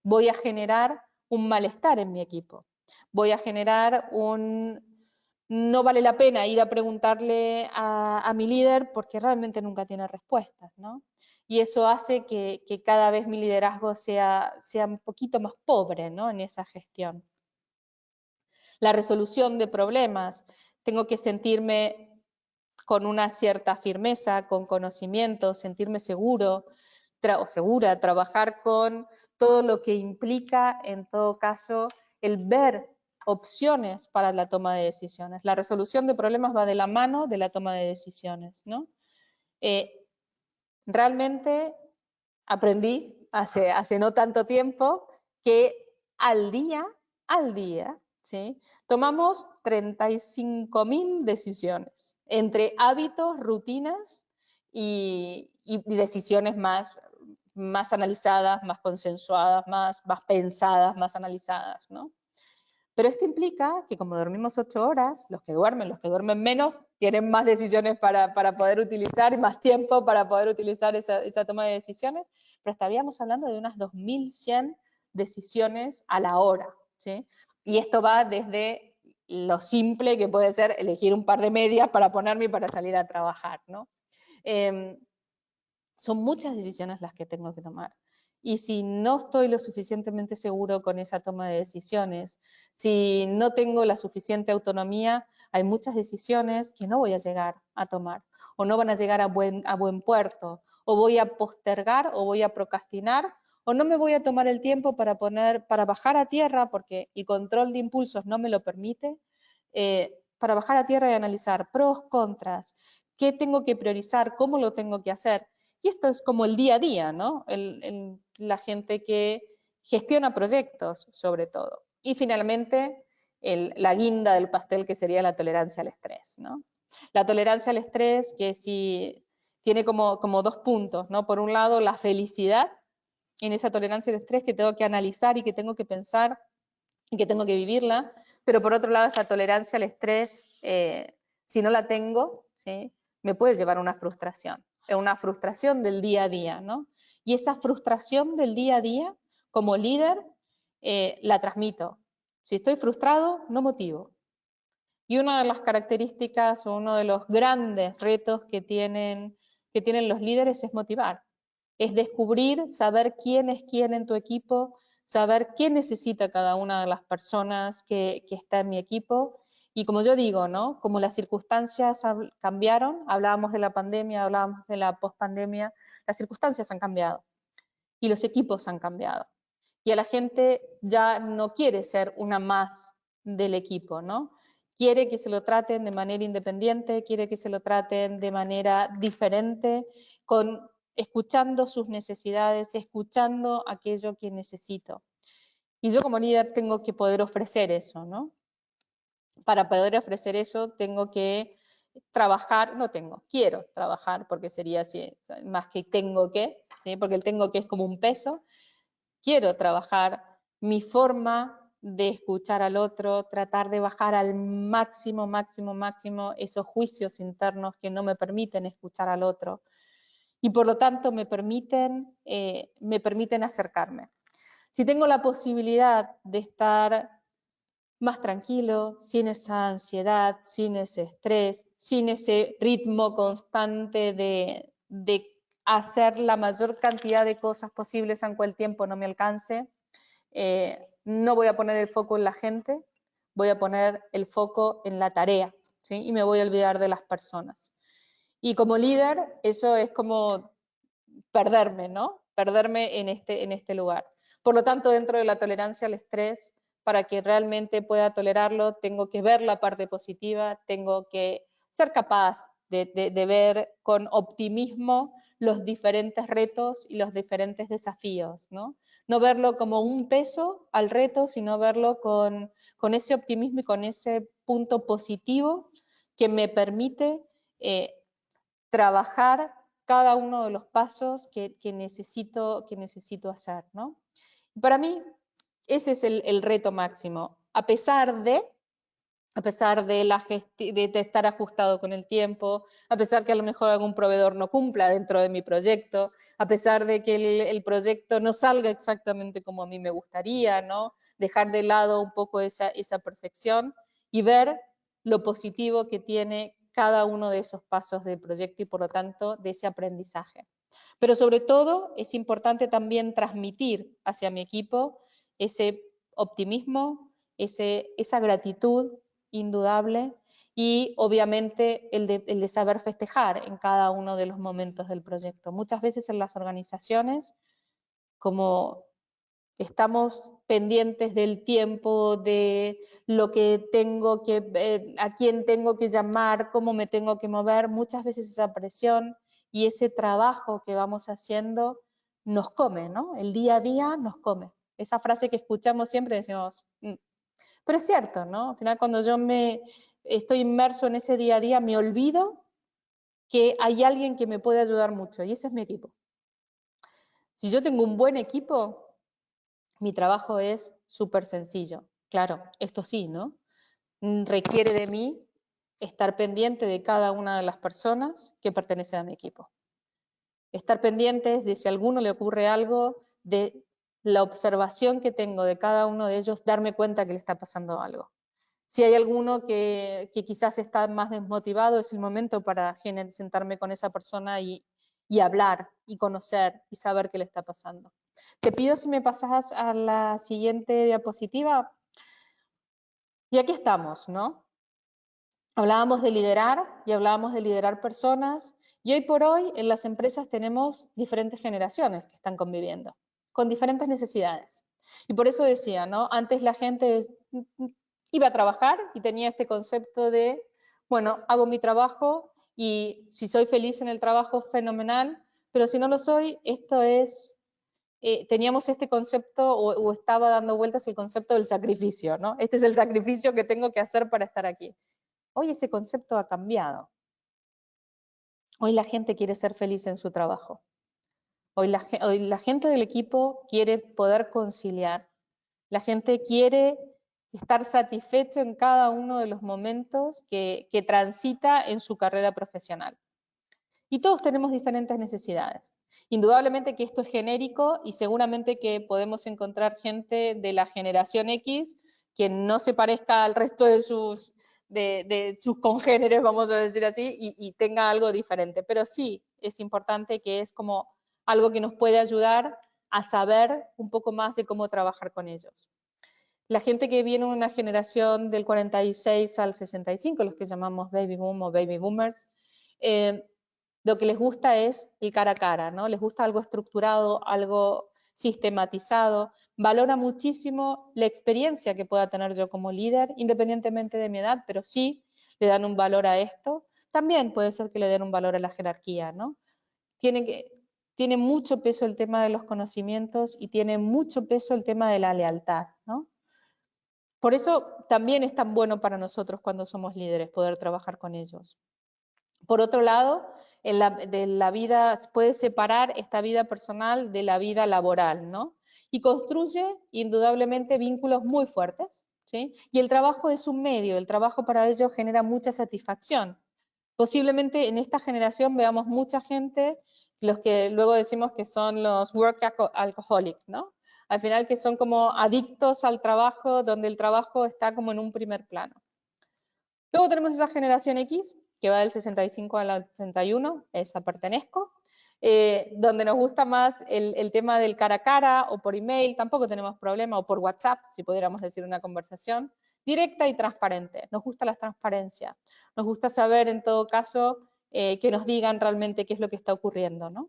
voy a generar un malestar en mi equipo. Voy a generar no vale la pena ir a preguntarle a mi líder porque realmente nunca tiene respuestas, ¿no? Y eso hace que cada vez mi liderazgo sea un poquito más pobre, ¿no? En esa gestión. La resolución de problemas, tengo que sentirme con una cierta firmeza, con conocimiento, sentirme seguro o segura, trabajar con todo lo que implica, en todo caso, el ver opciones para la toma de decisiones. La resolución de problemas va de la mano de la toma de decisiones, ¿no? Realmente aprendí hace no tanto tiempo que al día, ¿sí? Tomamos 35.000 decisiones, entre hábitos, rutinas y decisiones más analizadas, más consensuadas, más pensadas, más analizadas, ¿no? Pero esto implica que como dormimos 8 horas, los que duermen menos, tienen más decisiones para poder utilizar y más tiempo para poder utilizar esa toma de decisiones, pero estaríamos hablando de unas 2.100 decisiones a la hora, ¿sí? Y esto va desde lo simple que puede ser elegir un par de medias para ponerme y para salir a trabajar, ¿no? Son muchas decisiones las que tengo que tomar. Y si no estoy lo suficientemente seguro con esa toma de decisiones, si no tengo la suficiente autonomía, hay muchas decisiones que no voy a llegar a tomar, o no van a llegar a buen puerto, o voy a postergar, o voy a procrastinar, o no me voy a tomar el tiempo para bajar a tierra, porque el control de impulsos no me lo permite, para bajar a tierra y analizar pros, contras, qué tengo que priorizar, cómo lo tengo que hacer. Y esto es como el día a día, ¿no? La gente que gestiona proyectos, sobre todo. Y finalmente, la guinda del pastel, que sería la tolerancia al estrés, ¿no? La tolerancia al estrés, que sí tiene como 2 puntos, ¿no? Por un lado, la felicidad en esa tolerancia al estrés que tengo que analizar y que tengo que pensar y que tengo que vivirla, pero por otro lado, esta tolerancia al estrés, si no la tengo, ¿sí? Me puede llevar a una frustración del día a día, ¿no? Y esa frustración del día a día, como líder, la transmito. Si estoy frustrado, no motivo. Y una de las características o uno de los grandes retos que tienen los líderes es motivar. Es descubrir, saber quién es quién en tu equipo, saber qué necesita cada una de las personas que está en mi equipo. Y como yo digo, ¿no? Como las circunstancias cambiaron, hablábamos de la pandemia, hablábamos de la pospandemia, las circunstancias han cambiado y los equipos han cambiado. Y a la gente ya no quiere ser una más del equipo, ¿no? Quiere que se lo traten de manera independiente, quiere que se lo traten de manera diferente, escuchando sus necesidades, escuchando aquello que necesito. Y yo como líder tengo que poder ofrecer eso, ¿no? Para poder ofrecer eso tengo que trabajar, quiero trabajar, porque sería así, más que tengo que, ¿sí? Porque el tengo que es como un peso. Quiero trabajar mi forma de escuchar al otro, tratar de bajar al máximo esos juicios internos que no me permiten escuchar al otro y por lo tanto me permiten acercarme. Si tengo la posibilidad de estar más tranquilo, sin esa ansiedad, sin ese estrés, sin ese ritmo constante de hacer la mayor cantidad de cosas posibles aunque el tiempo no me alcance, no voy a poner el foco en la gente, voy a poner el foco en la tarea, ¿sí? Y me voy a olvidar de las personas. Y como líder, eso es como perderme, ¿no? Perderme en este lugar. Por lo tanto, dentro de la tolerancia al estrés, para que realmente pueda tolerarlo, tengo que ver la parte positiva, tengo que ser capaz de ver con optimismo los diferentes retos y los diferentes desafíos, ¿no? No verlo como un peso al reto, sino verlo con ese optimismo y con ese punto positivo que me permite trabajar cada uno de los pasos que necesito hacer, ¿no? Para mí, ese es el reto máximo. A pesar de estar ajustado con el tiempo, a pesar que a lo mejor algún proveedor no cumpla dentro de mi proyecto, a pesar de que el proyecto no salga exactamente como a mí me gustaría, ¿no? Dejar de lado un poco esa perfección y ver lo positivo que tiene cada uno de esos pasos del proyecto y por lo tanto de ese aprendizaje. Pero sobre todo es importante también transmitir hacia mi equipo ese optimismo, esa gratitud indudable y obviamente el de saber festejar en cada uno de los momentos del proyecto. Muchas veces en las organizaciones, como estamos pendientes del tiempo, de lo que tengo que, a quién tengo que llamar, cómo me tengo que mover, muchas veces esa presión y ese trabajo que vamos haciendo nos come, ¿no? El día a día nos come. Esa frase que escuchamos siempre decimos, pero es cierto, ¿no? Al final cuando yo estoy inmerso en ese día a día, me olvido que hay alguien que me puede ayudar mucho y ese es mi equipo. Si yo tengo un buen equipo, mi trabajo es súper sencillo. Claro, esto sí, ¿no? Requiere de mí estar pendiente de cada una de las personas que pertenecen a mi equipo. Estar pendientes de si a alguno le ocurre algo, de la observación que tengo de cada uno de ellos, darme cuenta que le está pasando algo. Si hay alguno que quizás está más desmotivado, es el momento para sentarme con esa persona y hablar, y conocer, y saber qué le está pasando. Te pido si me pasas a la siguiente diapositiva. Y aquí estamos, ¿no? Hablábamos de liderar y hablábamos de liderar personas, y hoy por hoy en las empresas tenemos diferentes generaciones que están conviviendo, con diferentes necesidades. Y por eso decía, ¿no? Antes la gente iba a trabajar y tenía este concepto de, bueno, hago mi trabajo y si soy feliz en el trabajo, fenomenal, pero si no lo soy, esto es, teníamos este concepto o estaba dando vueltas el concepto del sacrificio, ¿no? Este es el sacrificio que tengo que hacer para estar aquí. Hoy ese concepto ha cambiado. Hoy la gente quiere ser feliz en su trabajo. Hoy la gente del equipo quiere poder conciliar. La gente quiere estar satisfecho en cada uno de los momentos que transita en su carrera profesional. Y todos tenemos diferentes necesidades. Indudablemente que esto es genérico y seguramente que podemos encontrar gente de la generación X que no se parezca al resto de sus congéneres, vamos a decir así, y tenga algo diferente. Pero sí es importante que es como algo que nos puede ayudar a saber un poco más de cómo trabajar con ellos. La gente que viene de una generación del 46 al 65, los que llamamos baby boom o baby boomers, lo que les gusta es el cara a cara, ¿no? Les gusta algo estructurado, algo sistematizado, valora muchísimo la experiencia que pueda tener yo como líder, independientemente de mi edad, pero sí le dan un valor a esto. También puede ser que le den un valor a la jerarquía, ¿no? Tiene mucho peso el tema de los conocimientos y tiene mucho peso el tema de la lealtad, ¿no? Por eso también es tan bueno para nosotros cuando somos líderes poder trabajar con ellos. Por otro lado, de la vida, puede separar esta vida personal de la vida laboral, ¿no? Y construye indudablemente vínculos muy fuertes, ¿sí? Y el trabajo es un medio, el trabajo para ellos genera mucha satisfacción. Posiblemente en esta generación veamos mucha gente, los que luego decimos que son los work alcoholics, ¿no? Al final que son como adictos al trabajo, donde el trabajo está como en un primer plano. Luego tenemos esa generación X, que va del 65 al 61, esa pertenezco, donde nos gusta más el tema del cara a cara o por email, tampoco tenemos problema, o por WhatsApp, si pudiéramos decir una conversación. directa y transparente. Nos gusta la transparencia. Nos gusta saber, en todo caso, que nos digan realmente qué es lo que está ocurriendo, ¿no?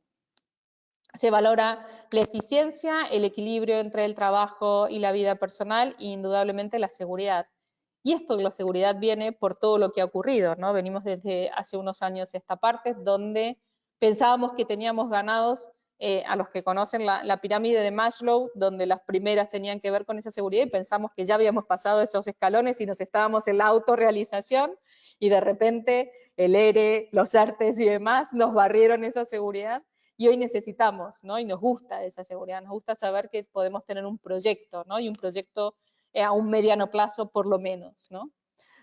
Se valora la eficiencia, el equilibrio entre el trabajo y la vida personal e indudablemente la seguridad. Y esto de la seguridad viene por todo lo que ha ocurrido, ¿no? Venimos desde hace unos años esta parte donde pensábamos que teníamos ganados, a los que conocen la pirámide de Maslow, donde las primeras tenían que ver con esa seguridad y pensamos que ya habíamos pasado esos escalones y nos estábamos en la autorrealización y de repente el ERE, los ERTES y demás nos barrieron esa seguridad. Y hoy necesitamos, ¿no? Y nos gusta esa seguridad, nos gusta saber que podemos tener un proyecto, ¿no? Y un proyecto a un mediano plazo por lo menos, ¿no?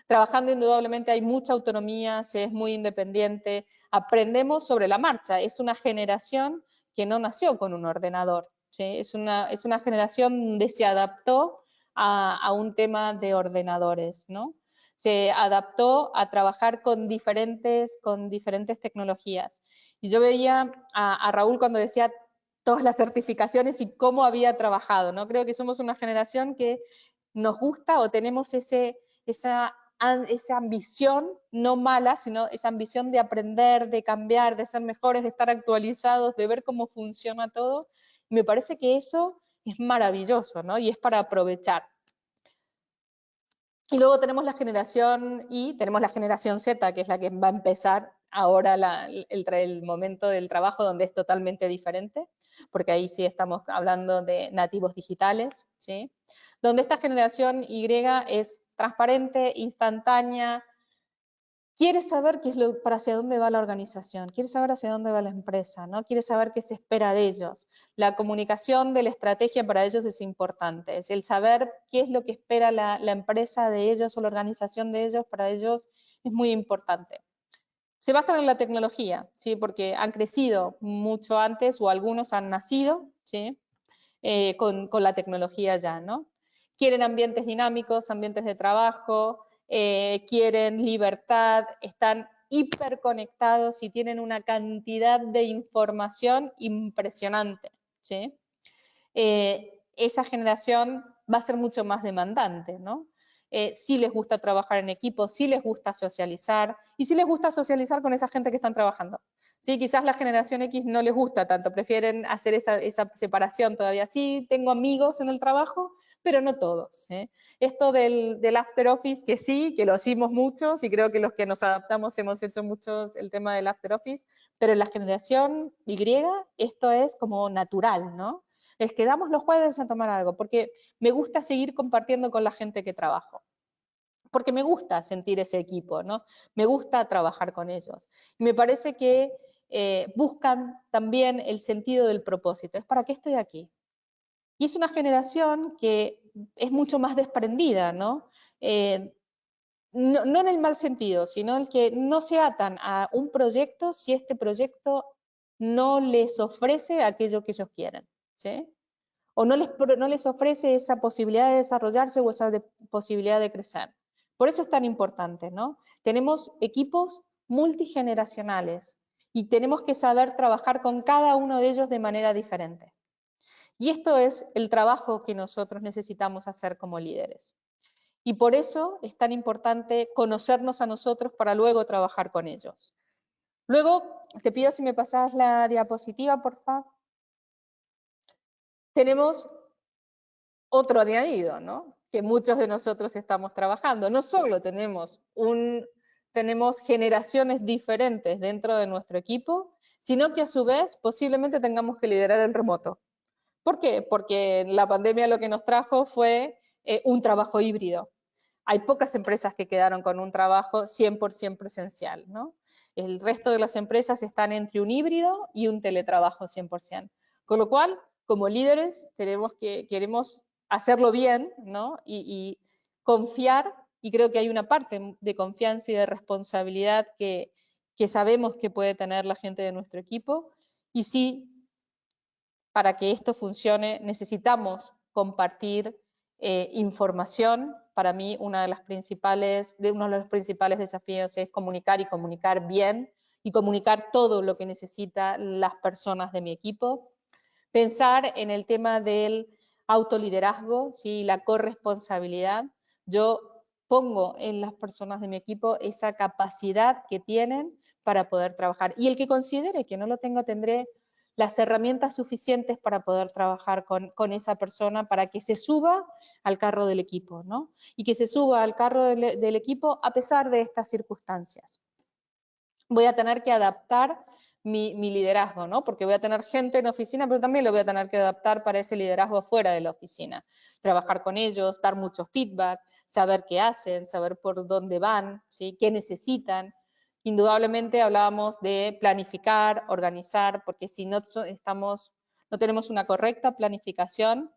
Trabajando indudablemente hay mucha autonomía, se es muy independiente, aprendemos sobre la marcha, es una generación que no nació con un ordenador, ¿sí? Es una generación donde se adaptó a un tema de ordenadores, ¿no? Se adaptó a trabajar con diferentes tecnologías. Y yo veía a Raúl cuando decía todas las certificaciones y cómo había trabajado, ¿no? Creo que somos una generación que nos gusta o tenemos esa ambición, no mala, sino esa ambición de aprender, de cambiar, de ser mejores, de estar actualizados, de ver cómo funciona todo. Y me parece que eso es maravilloso, ¿no? Y es para aprovechar. Y luego tenemos la generación Y, tenemos la generación Z, que es la que va a empezar ahora el momento del trabajo, donde es totalmente diferente, porque ahí sí estamos hablando de nativos digitales, ¿sí? Donde esta generación Y es transparente, instantánea, quiere saber qué es para hacia dónde va la organización, quiere saber hacia dónde va la empresa, ¿no? Quiere saber qué se espera de ellos. La comunicación de la estrategia para ellos es importante, es el saber qué es lo que espera la empresa de ellos o la organización de ellos, para ellos es muy importante. Se basan en la tecnología, ¿sí? Porque han crecido mucho antes o algunos han nacido, ¿sí? Con la tecnología ya, ¿no? Quieren ambientes dinámicos, ambientes de trabajo, quieren libertad, están hiperconectados y tienen una cantidad de información impresionante, ¿sí? Esa generación va a ser mucho más demandante, ¿no? Sí les gusta trabajar en equipo, sí les gusta socializar, y sí les gusta socializar con esa gente que están trabajando. Sí, quizás la generación X no les gusta tanto, prefieren hacer esa separación todavía. Sí, tengo amigos en el trabajo, pero no todos, ¿eh? Esto del after office, que sí, que lo hicimos muchos, y creo que los que nos adaptamos hemos hecho muchos el tema del after office, pero en la generación Y esto es como natural, ¿no? Es que quedamos los jueves a tomar algo, porque me gusta seguir compartiendo con la gente que trabajo. Porque me gusta sentir ese equipo, ¿no? Me gusta trabajar con ellos. Y me parece que buscan también el sentido del propósito. ¿Es para qué estoy aquí? Y es una generación que es mucho más desprendida, ¿no? No en el mal sentido, sino el que no se atan a un proyecto si este proyecto no les ofrece aquello que ellos quieren, ¿sí? O no les ofrece esa posibilidad de desarrollarse o esa posibilidad de crecer. Por eso es tan importante, ¿no? Tenemos equipos multigeneracionales y tenemos que saber trabajar con cada uno de ellos de manera diferente. Y esto es el trabajo que nosotros necesitamos hacer como líderes. Y por eso es tan importante conocernos a nosotros para luego trabajar con ellos. Luego, te pido si me pasas la diapositiva, por favor. Tenemos otro añadido, ¿no? Que muchos de nosotros estamos trabajando. No solo tenemos generaciones diferentes dentro de nuestro equipo, sino que a su vez posiblemente tengamos que liderar en remoto. ¿Por qué? Porque la pandemia lo que nos trajo fue un trabajo híbrido. Hay pocas empresas que quedaron con un trabajo 100% presencial, ¿no? El resto de las empresas están entre un híbrido y un teletrabajo 100%. Con lo cual, como líderes, queremos hacerlo bien, ¿no? Y confiar, y creo que hay una parte de confianza y de responsabilidad que sabemos que puede tener la gente de nuestro equipo, y sí, para que esto funcione necesitamos compartir información. Para mí uno de los principales desafíos es comunicar y comunicar bien y comunicar todo lo que necesitan las personas de mi equipo. Pensar en el tema del autoliderazgo, ¿sí? La corresponsabilidad. Yo pongo en las personas de mi equipo esa capacidad que tienen para poder trabajar. Y el que considere que no lo tengo, tendré las herramientas suficientes para poder trabajar con esa persona para que se suba al carro del equipo, ¿no? Y que se suba al carro del equipo a pesar de estas circunstancias. Voy a tener que adaptar mi liderazgo, ¿no? Porque voy a tener gente en la oficina, pero también lo voy a tener que adaptar para ese liderazgo fuera de la oficina. Trabajar con ellos, dar mucho feedback, saber qué hacen, saber por dónde van, ¿sí? Qué necesitan. Indudablemente hablábamos de planificar, organizar, porque si no tenemos una correcta planificación,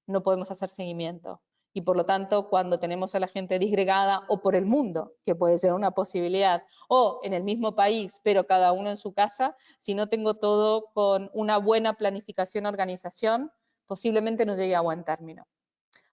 no podemos hacer seguimiento. Y por lo tanto, cuando tenemos a la gente disgregada o por el mundo, que puede ser una posibilidad, o en el mismo país, pero cada uno en su casa, si no tengo todo con una buena planificación, organización, posiblemente no llegue a buen término.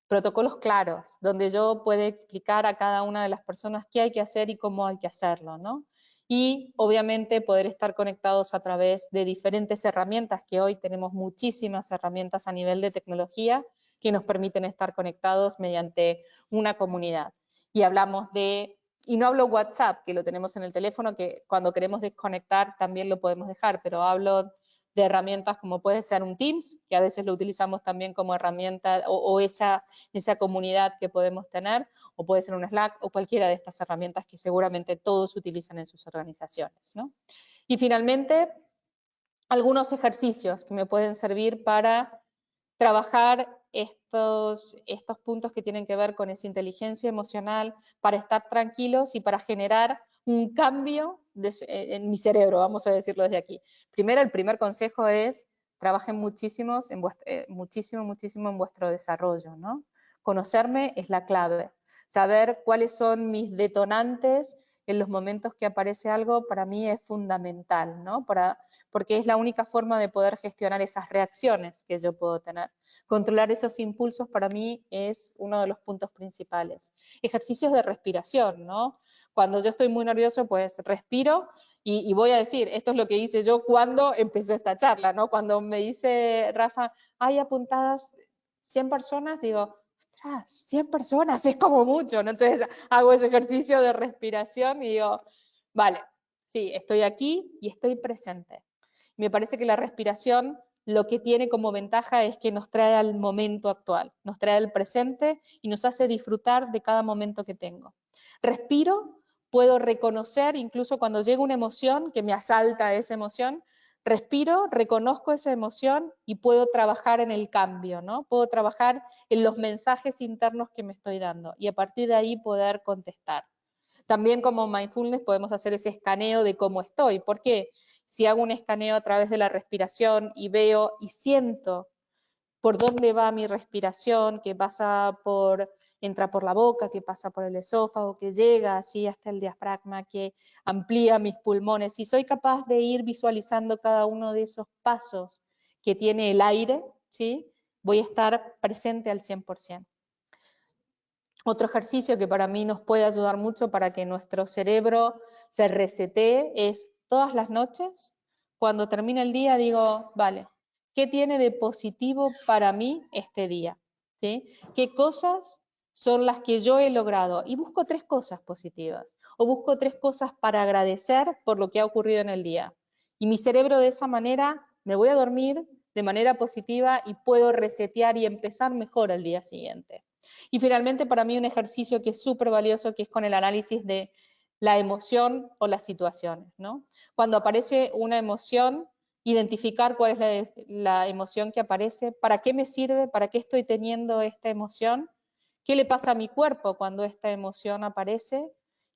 Protocolos claros, donde yo pueda explicar a cada una de las personas qué hay que hacer y cómo hay que hacerlo, ¿no? Y obviamente poder estar conectados a través de diferentes herramientas, que hoy tenemos muchísimas herramientas a nivel de tecnología que nos permiten estar conectados mediante una comunidad. Y hablamos y no hablo WhatsApp, que lo tenemos en el teléfono, que cuando queremos desconectar también lo podemos dejar, pero hablo de herramientas como puede ser un Teams, que a veces lo utilizamos también como herramienta, o esa comunidad que podemos tener, o puede ser un Slack, o cualquiera de estas herramientas que seguramente todos utilizan en sus organizaciones, ¿no? Y finalmente, algunos ejercicios que me pueden servir para trabajar estos puntos que tienen que ver con esa inteligencia emocional, para estar tranquilos y para generar un cambio en mi cerebro, vamos a decirlo desde aquí. Primero, el primer consejo es, trabajen muchísimo en vuestro desarrollo, ¿no? Conocerme es la clave. Saber cuáles son mis detonantes en los momentos que aparece algo, para mí es fundamental, ¿no? Porque es la única forma de poder gestionar esas reacciones que yo puedo tener. Controlar esos impulsos para mí es uno de los puntos principales. Ejercicios de respiración, ¿no? Cuando yo estoy muy nervioso, pues respiro y voy a decir, esto es lo que hice yo cuando empezó esta charla, ¿no? Cuando me dice Rafa, hay apuntadas 100 personas, digo, ostras, 100 personas, es como mucho, ¿no? Entonces hago ese ejercicio de respiración y digo, vale, sí, estoy aquí y estoy presente. Me parece que la respiración lo que tiene como ventaja es que nos trae al momento actual, nos trae al presente y nos hace disfrutar de cada momento que tengo. Respiro, puedo reconocer, incluso cuando llega una emoción, que me asalta esa emoción, respiro, reconozco esa emoción y puedo trabajar en el cambio, ¿no? Puedo trabajar en los mensajes internos que me estoy dando y a partir de ahí poder contestar. También como mindfulness podemos hacer ese escaneo de cómo estoy. ¿Por qué? Si hago un escaneo a través de la respiración y veo y siento por dónde va mi respiración, que entra por la boca, que pasa por el esófago, que llega así hasta el diafragma, que amplía mis pulmones. Si soy capaz de ir visualizando cada uno de esos pasos que tiene el aire, ¿sí? Voy a estar presente al 100%. Otro ejercicio que para mí nos puede ayudar mucho para que nuestro cerebro se resetee es todas las noches, cuando termina el día, digo, vale, ¿qué tiene de positivo para mí este día? ¿Sí? ¿Qué cosas son las que yo he logrado? Y busco 3 cosas positivas, o busco 3 cosas para agradecer por lo que ha ocurrido en el día. Y mi cerebro de esa manera, me voy a dormir de manera positiva y puedo resetear y empezar mejor al día siguiente. Y finalmente, para mí un ejercicio que es súper valioso, que es con el análisis de la emoción o las situaciones, ¿no? Cuando aparece una emoción, identificar cuál es la emoción que aparece, para qué me sirve, para qué estoy teniendo esta emoción, qué le pasa a mi cuerpo cuando esta emoción aparece,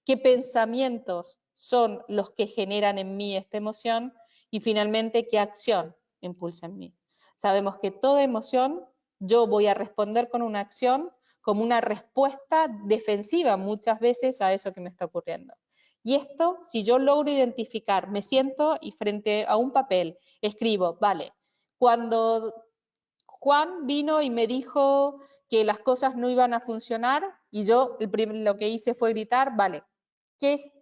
qué pensamientos son los que generan en mí esta emoción y finalmente qué acción impulsa en mí. Sabemos que toda emoción yo voy a responder con una acción como una respuesta defensiva muchas veces a eso que me está ocurriendo. Y esto, si yo logro identificar, me siento y frente a un papel escribo, vale, cuando Juan vino y me dijo que las cosas no iban a funcionar y yo lo que hice fue gritar, vale, ¿qué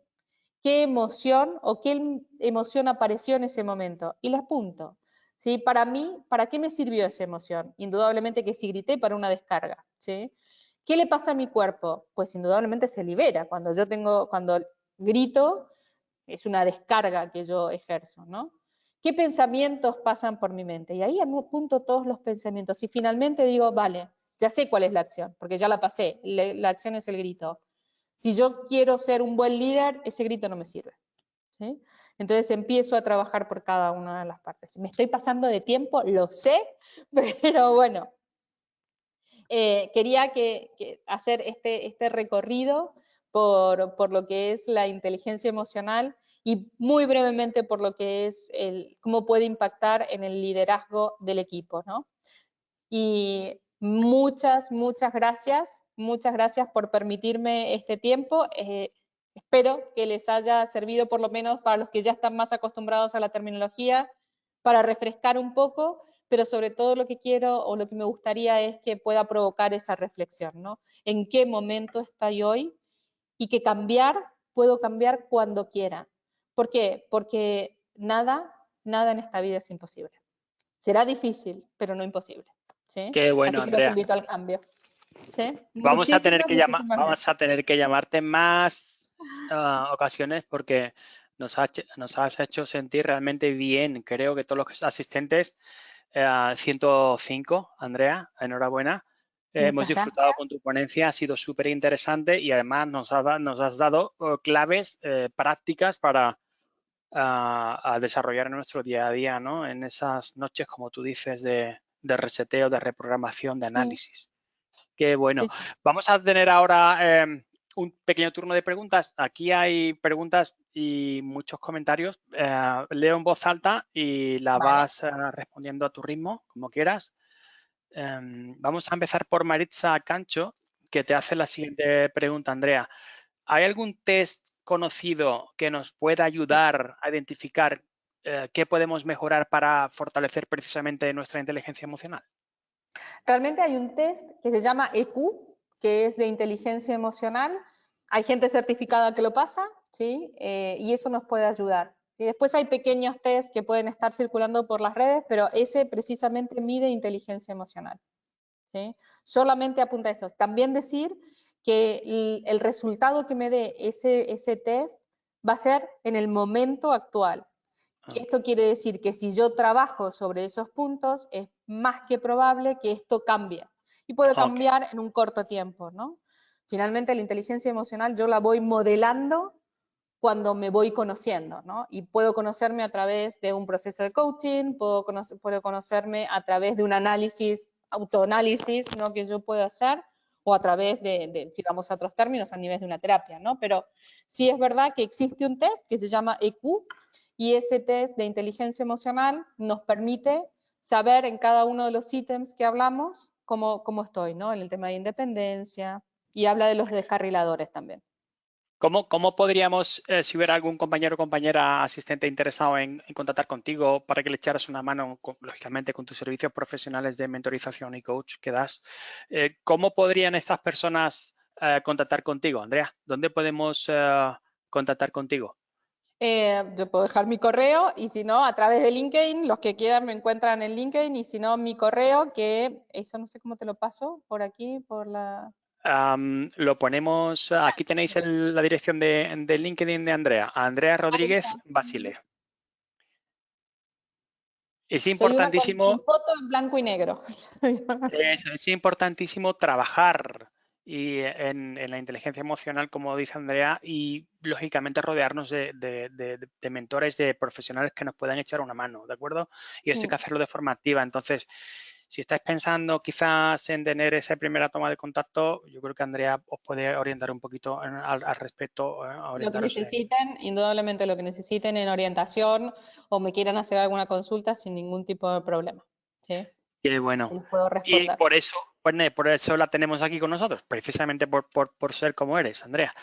emoción o qué emoción apareció en ese momento? Y la apunto. ¿Sí? Para mí, ¿para qué me sirvió esa emoción? Indudablemente que sí grité para una descarga, ¿sí? ¿Qué le pasa a mi cuerpo? Pues indudablemente se libera. Cuando grito, es una descarga que yo ejerzo, ¿no? ¿Qué pensamientos pasan por mi mente? Y ahí apunto todos los pensamientos. Y finalmente digo, vale, ya sé cuál es la acción, porque ya la pasé. La acción es el grito. Si yo quiero ser un buen líder, ese grito no me sirve, ¿sí? Entonces empiezo a trabajar por cada una de las partes. Me estoy pasando de tiempo, lo sé, pero bueno. Quería hacer este recorrido por lo que es la inteligencia emocional y muy brevemente por lo que es cómo puede impactar en el liderazgo del equipo, ¿no? Y muchas gracias por permitirme este tiempo. Espero que les haya servido, por lo menos para los que ya están más acostumbrados a la terminología, para refrescar un poco, pero sobre todo lo que quiero o lo que me gustaría es que pueda provocar esa reflexión, ¿no? ¿En qué momento estoy hoy? Y que puedo cambiar cuando quiera. ¿Por qué? Porque nada en esta vida es imposible. Será difícil, pero no imposible, ¿sí? Qué bueno, Así que los Andrea. invito al cambio. ¿Sí? Vamos a tener Muchísimas vamos gracias. a tener que llamarte en más ocasiones porque nos has hecho sentir realmente bien. Creo que todos los asistentes, 105, Andrea, enhorabuena. Hemos Muchas disfrutado con gracias. tu ponencia, ha sido súper interesante y además nos has dado claves prácticas para a desarrollar en nuestro día a día, ¿no? En esas noches, como tú dices, de reseteo, de reprogramación, de análisis. Qué bueno. Sí. Vamos a tener ahora un pequeño turno de preguntas. Aquí hay preguntas y muchos comentarios. Leo en voz alta y la Vale. vas respondiendo a tu ritmo, como quieras. Vamos a empezar por Maritza Cancho, que te hace la siguiente pregunta, Andrea. ¿Hay algún test conocido que nos pueda ayudar a identificar qué podemos mejorar para fortalecer precisamente nuestra inteligencia emocional? Realmente hay un test que se llama EQ, que es de inteligencia emocional. Hay gente certificada que lo pasa, ¿sí? Y eso nos puede ayudar. Y después hay pequeños test que pueden estar circulando por las redes, pero ese precisamente mide inteligencia emocional, ¿sí? Solamente apunta a esto. También decir que el resultado que me dé ese test va a ser en el momento actual. Esto quiere decir que si yo trabajo sobre esos puntos, es más que probable que esto cambie. Y puede Ok. cambiar en un corto tiempo, ¿no? Finalmente, la inteligencia emocional yo la voy modelando cuando me voy conociendo, ¿no? Y puedo conocerme a través de un proceso de coaching, puedo conocerme a través de un análisis, autoanálisis, ¿no? Que yo puedo hacer, o a través si vamos a otros términos, a nivel de una terapia, ¿no? Pero sí es verdad que existe un test que se llama EQ, y ese test de inteligencia emocional nos permite saber en cada uno de los ítems que hablamos cómo estoy, ¿no? En el tema de independencia, y habla de los descarriladores también. ¿Cómo podríamos, si hubiera algún compañero o compañera asistente interesado en contactar contigo para que le echaras una mano, lógicamente, con tus servicios profesionales de mentorización y coach que das, cómo podrían estas personas contactar contigo, Andrea? ¿Dónde podemos contactar contigo? Yo puedo dejar mi correo y si no, a través de LinkedIn, los que quieran me encuentran en LinkedIn, y si no, mi correo, que eso no sé cómo te lo paso, por aquí, por la... Lo ponemos, aquí tenéis la dirección de LinkedIn de Andrea, Andrea Ahí está. Rodríguez Basile. Es Soy una con importantísimo, foto en blanco y negro. es importantísimo trabajar en la inteligencia emocional, como dice Andrea, y lógicamente rodearnos de mentores, de profesionales que nos puedan echar una mano, ¿de acuerdo? Y eso hay que hacerlo de forma activa. Entonces, si estáis pensando quizás en tener esa primera toma de contacto, yo creo que Andrea os puede orientar un poquito al respecto, Lo que orientaros en... necesiten, indudablemente lo que necesiten en orientación o me quieran hacer alguna consulta sin ningún tipo de problema, ¿sí? Qué bueno. Les puedo Y responder. por eso la tenemos aquí con nosotros, precisamente por ser como eres, Andrea.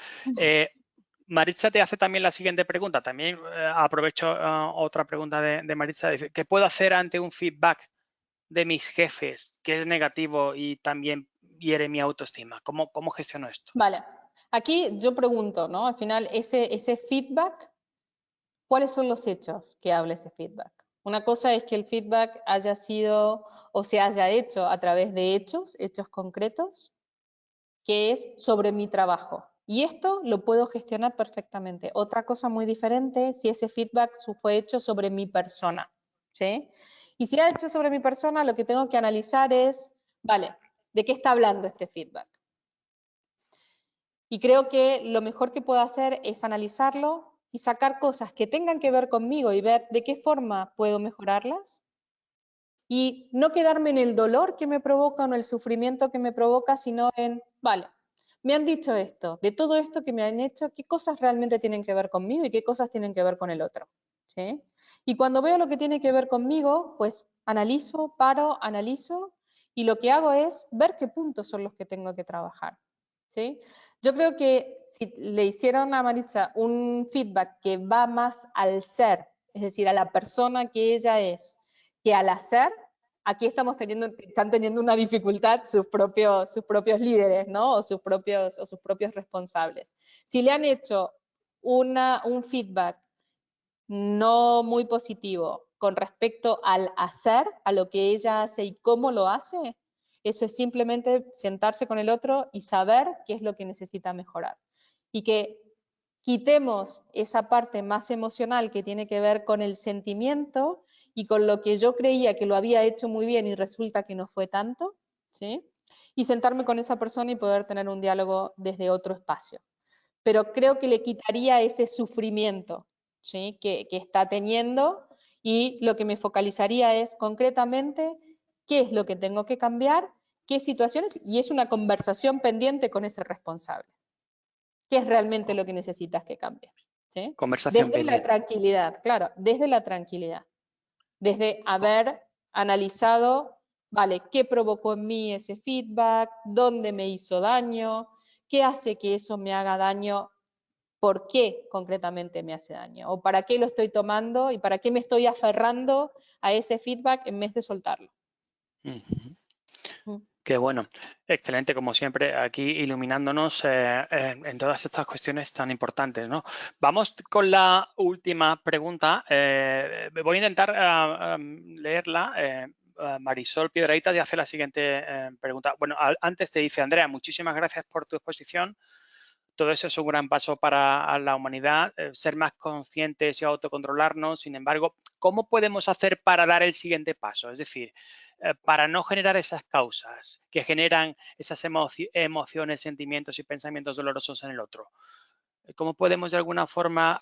Maritza te hace también la siguiente pregunta. También aprovecho otra pregunta de Maritza. Dice, ¿qué puedo hacer ante un feedback de mis jefes que es negativo y también hiere mi autoestima? ¿Cómo gestiono esto? Vale, aquí yo pregunto, ¿no? Al final, ese feedback, ¿cuáles son los hechos que habla ese feedback? Una cosa es que el feedback haya sido o se haya hecho a través de hechos concretos, que es sobre mi trabajo. Y esto lo puedo gestionar perfectamente. Otra cosa muy diferente si ese feedback fue hecho sobre mi persona, ¿sí? Y si ha hecho sobre mi persona, lo que tengo que analizar es, vale, ¿de qué está hablando este feedback? Y creo que lo mejor que puedo hacer es analizarlo y sacar cosas que tengan que ver conmigo y ver de qué forma puedo mejorarlas. Y no quedarme en el dolor que me provoca o en el sufrimiento que me provoca, sino en, vale, me han dicho esto, de todo esto que me han hecho, ¿qué cosas realmente tienen que ver conmigo y qué cosas tienen que ver con el otro? ¿Sí? Y cuando veo lo que tiene que ver conmigo, pues analizo, paro, analizo, y lo que hago es ver qué puntos son los que tengo que trabajar. ¿Sí? Yo creo que si le hicieron a Maritza un feedback que va más al ser, es decir, a la persona que ella es, que al hacer, aquí están teniendo una dificultad sus propios líderes, ¿no? O sus propios responsables. Si le han hecho un feedback no muy positivo con respecto al hacer, a lo que ella hace y cómo lo hace, eso es simplemente sentarse con el otro y saber qué es lo que necesita mejorar. Y que quitemos esa parte más emocional que tiene que ver con el sentimiento y con lo que yo creía que lo había hecho muy bien y resulta que no fue tanto, ¿sí? Y sentarme con esa persona y poder tener un diálogo desde otro espacio. Pero creo que le quitaría ese sufrimiento, ¿sí? que está teniendo, y lo que me focalizaría es concretamente qué es lo que tengo que cambiar, qué situaciones, y es una conversación pendiente con ese responsable. ¿Qué es realmente lo que necesitas que cambie? ¿Sí? Conversación Desde la pendiente. tranquilidad, claro, desde la tranquilidad. Desde haber analizado, vale, qué provocó en mí ese feedback, dónde me hizo daño, qué hace que eso me haga daño, por qué concretamente me hace daño, o para qué lo estoy tomando y para qué me estoy aferrando a ese feedback en vez de soltarlo. Qué bueno, excelente como siempre aquí iluminándonos en todas estas cuestiones tan importantes, ¿no? Vamos con la última pregunta. Voy a intentar leerla. Marisol Piedrahita ya hace la siguiente pregunta. Bueno, antes te dice Andrea, muchísimas gracias por tu exposición. Todo eso es un gran paso para la humanidad, ser más conscientes y autocontrolarnos. Sin embargo, ¿cómo podemos hacer para dar el siguiente paso? Es decir, para no generar esas causas que generan esas emociones, sentimientos y pensamientos dolorosos en el otro. ¿Cómo podemos de alguna forma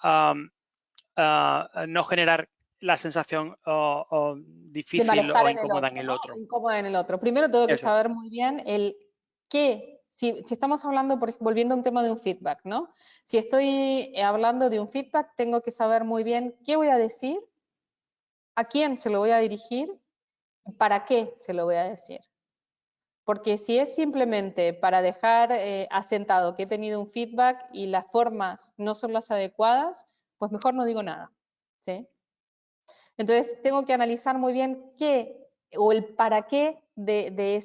no generar la sensación De difícil malestar o en el incómoda otro, en el ¿no? otro? Incómoda en el otro. Primero tengo que Eso es. saber muy bien el qué, si estamos hablando, volviendo a un tema de un feedback, ¿no? Si estoy hablando de un feedback, tengo que saber muy bien qué voy a decir, a quién se lo voy a dirigir, y para qué se lo voy a decir. Porque si es simplemente para dejar asentado que he tenido un feedback y las formas no son las adecuadas, pues mejor no digo nada, ¿sí? Entonces tengo que analizar muy bien qué o el para qué de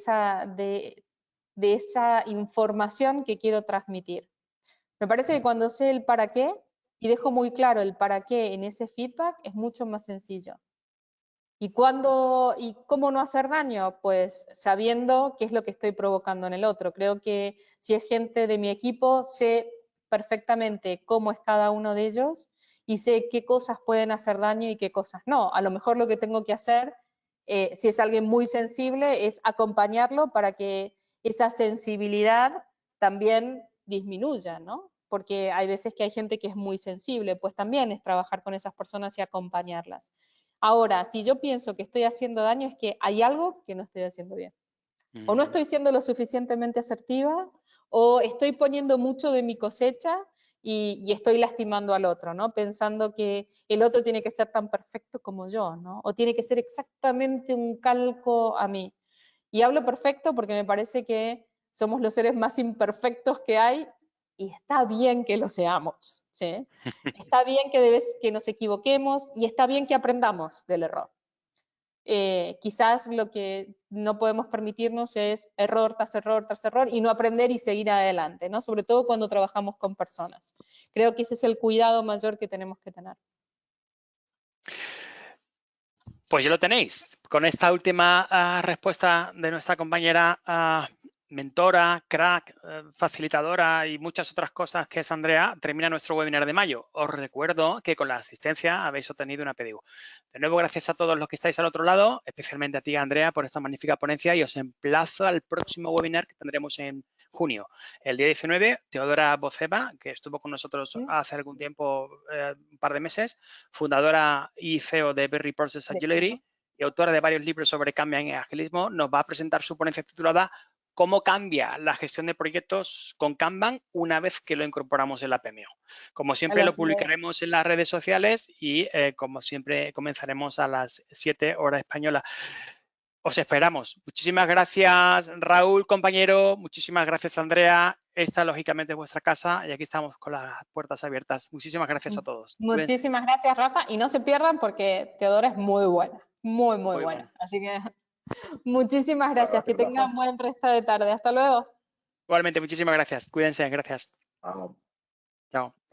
esa información que quiero transmitir. Me parece que cuando sé el para qué y dejo muy claro el para qué en ese feedback es mucho más sencillo. ¿Y cómo no hacer daño? Pues sabiendo qué es lo que estoy provocando en el otro. Creo que si es gente de mi equipo, sé perfectamente cómo es cada uno de ellos y sé qué cosas pueden hacer daño y qué cosas no. A lo mejor lo que tengo que hacer, si es alguien muy sensible, es acompañarlo para que esa sensibilidad también disminuya, ¿no? Porque hay veces que hay gente que es muy sensible, pues también es trabajar con esas personas y acompañarlas. Ahora, si yo pienso que estoy haciendo daño, es que hay algo que no estoy haciendo bien. O no estoy siendo lo suficientemente asertiva, o estoy poniendo mucho de mi cosecha y estoy lastimando al otro, ¿no? Pensando que el otro tiene que ser tan perfecto como yo, ¿no? O tiene que ser exactamente un calco a mí. Y hablo perfecto porque me parece que somos los seres más imperfectos que hay y está bien que lo seamos, ¿sí? Está bien que nos equivoquemos y está bien que aprendamos del error. Quizás lo que no podemos permitirnos es error tras error tras error y no aprender y seguir adelante, ¿no? Sobre todo cuando trabajamos con personas. Creo que ese es el cuidado mayor que tenemos que tener. Pues ya lo tenéis. Con esta última respuesta de nuestra compañera mentora, crack, facilitadora y muchas otras cosas que es Andrea, termina nuestro webinar de mayo. Os recuerdo que con la asistencia habéis obtenido una PDU. De nuevo, gracias a todos los que estáis al otro lado, especialmente a ti, Andrea, por esta magnífica ponencia, y os emplazo al próximo webinar que tendremos en junio. El día 19, Teodora Boceva, que estuvo con nosotros hace algún tiempo, un par de meses, fundadora y CEO de Berry Process Agility y autora de varios libros sobre Kanban y agilismo, nos va a presentar su ponencia titulada ¿Cómo cambia la gestión de proyectos con Kanban una vez que lo incorporamos en la PMO? Como siempre, lo publicaremos en las redes sociales y, como siempre, comenzaremos a las 7 horas española. Os esperamos. Muchísimas gracias, Raúl, compañero. Muchísimas gracias, Andrea. Esta, lógicamente, es vuestra casa y aquí estamos con las puertas abiertas. Muchísimas gracias a todos. Muchísimas gracias, Rafa. Y no se pierdan porque Teodora es muy buena. Muy buena. Así que muchísimas gracias. Que tengan buen resto de tarde. Hasta luego. Igualmente, muchísimas gracias. Cuídense. Gracias. Chao. Chao.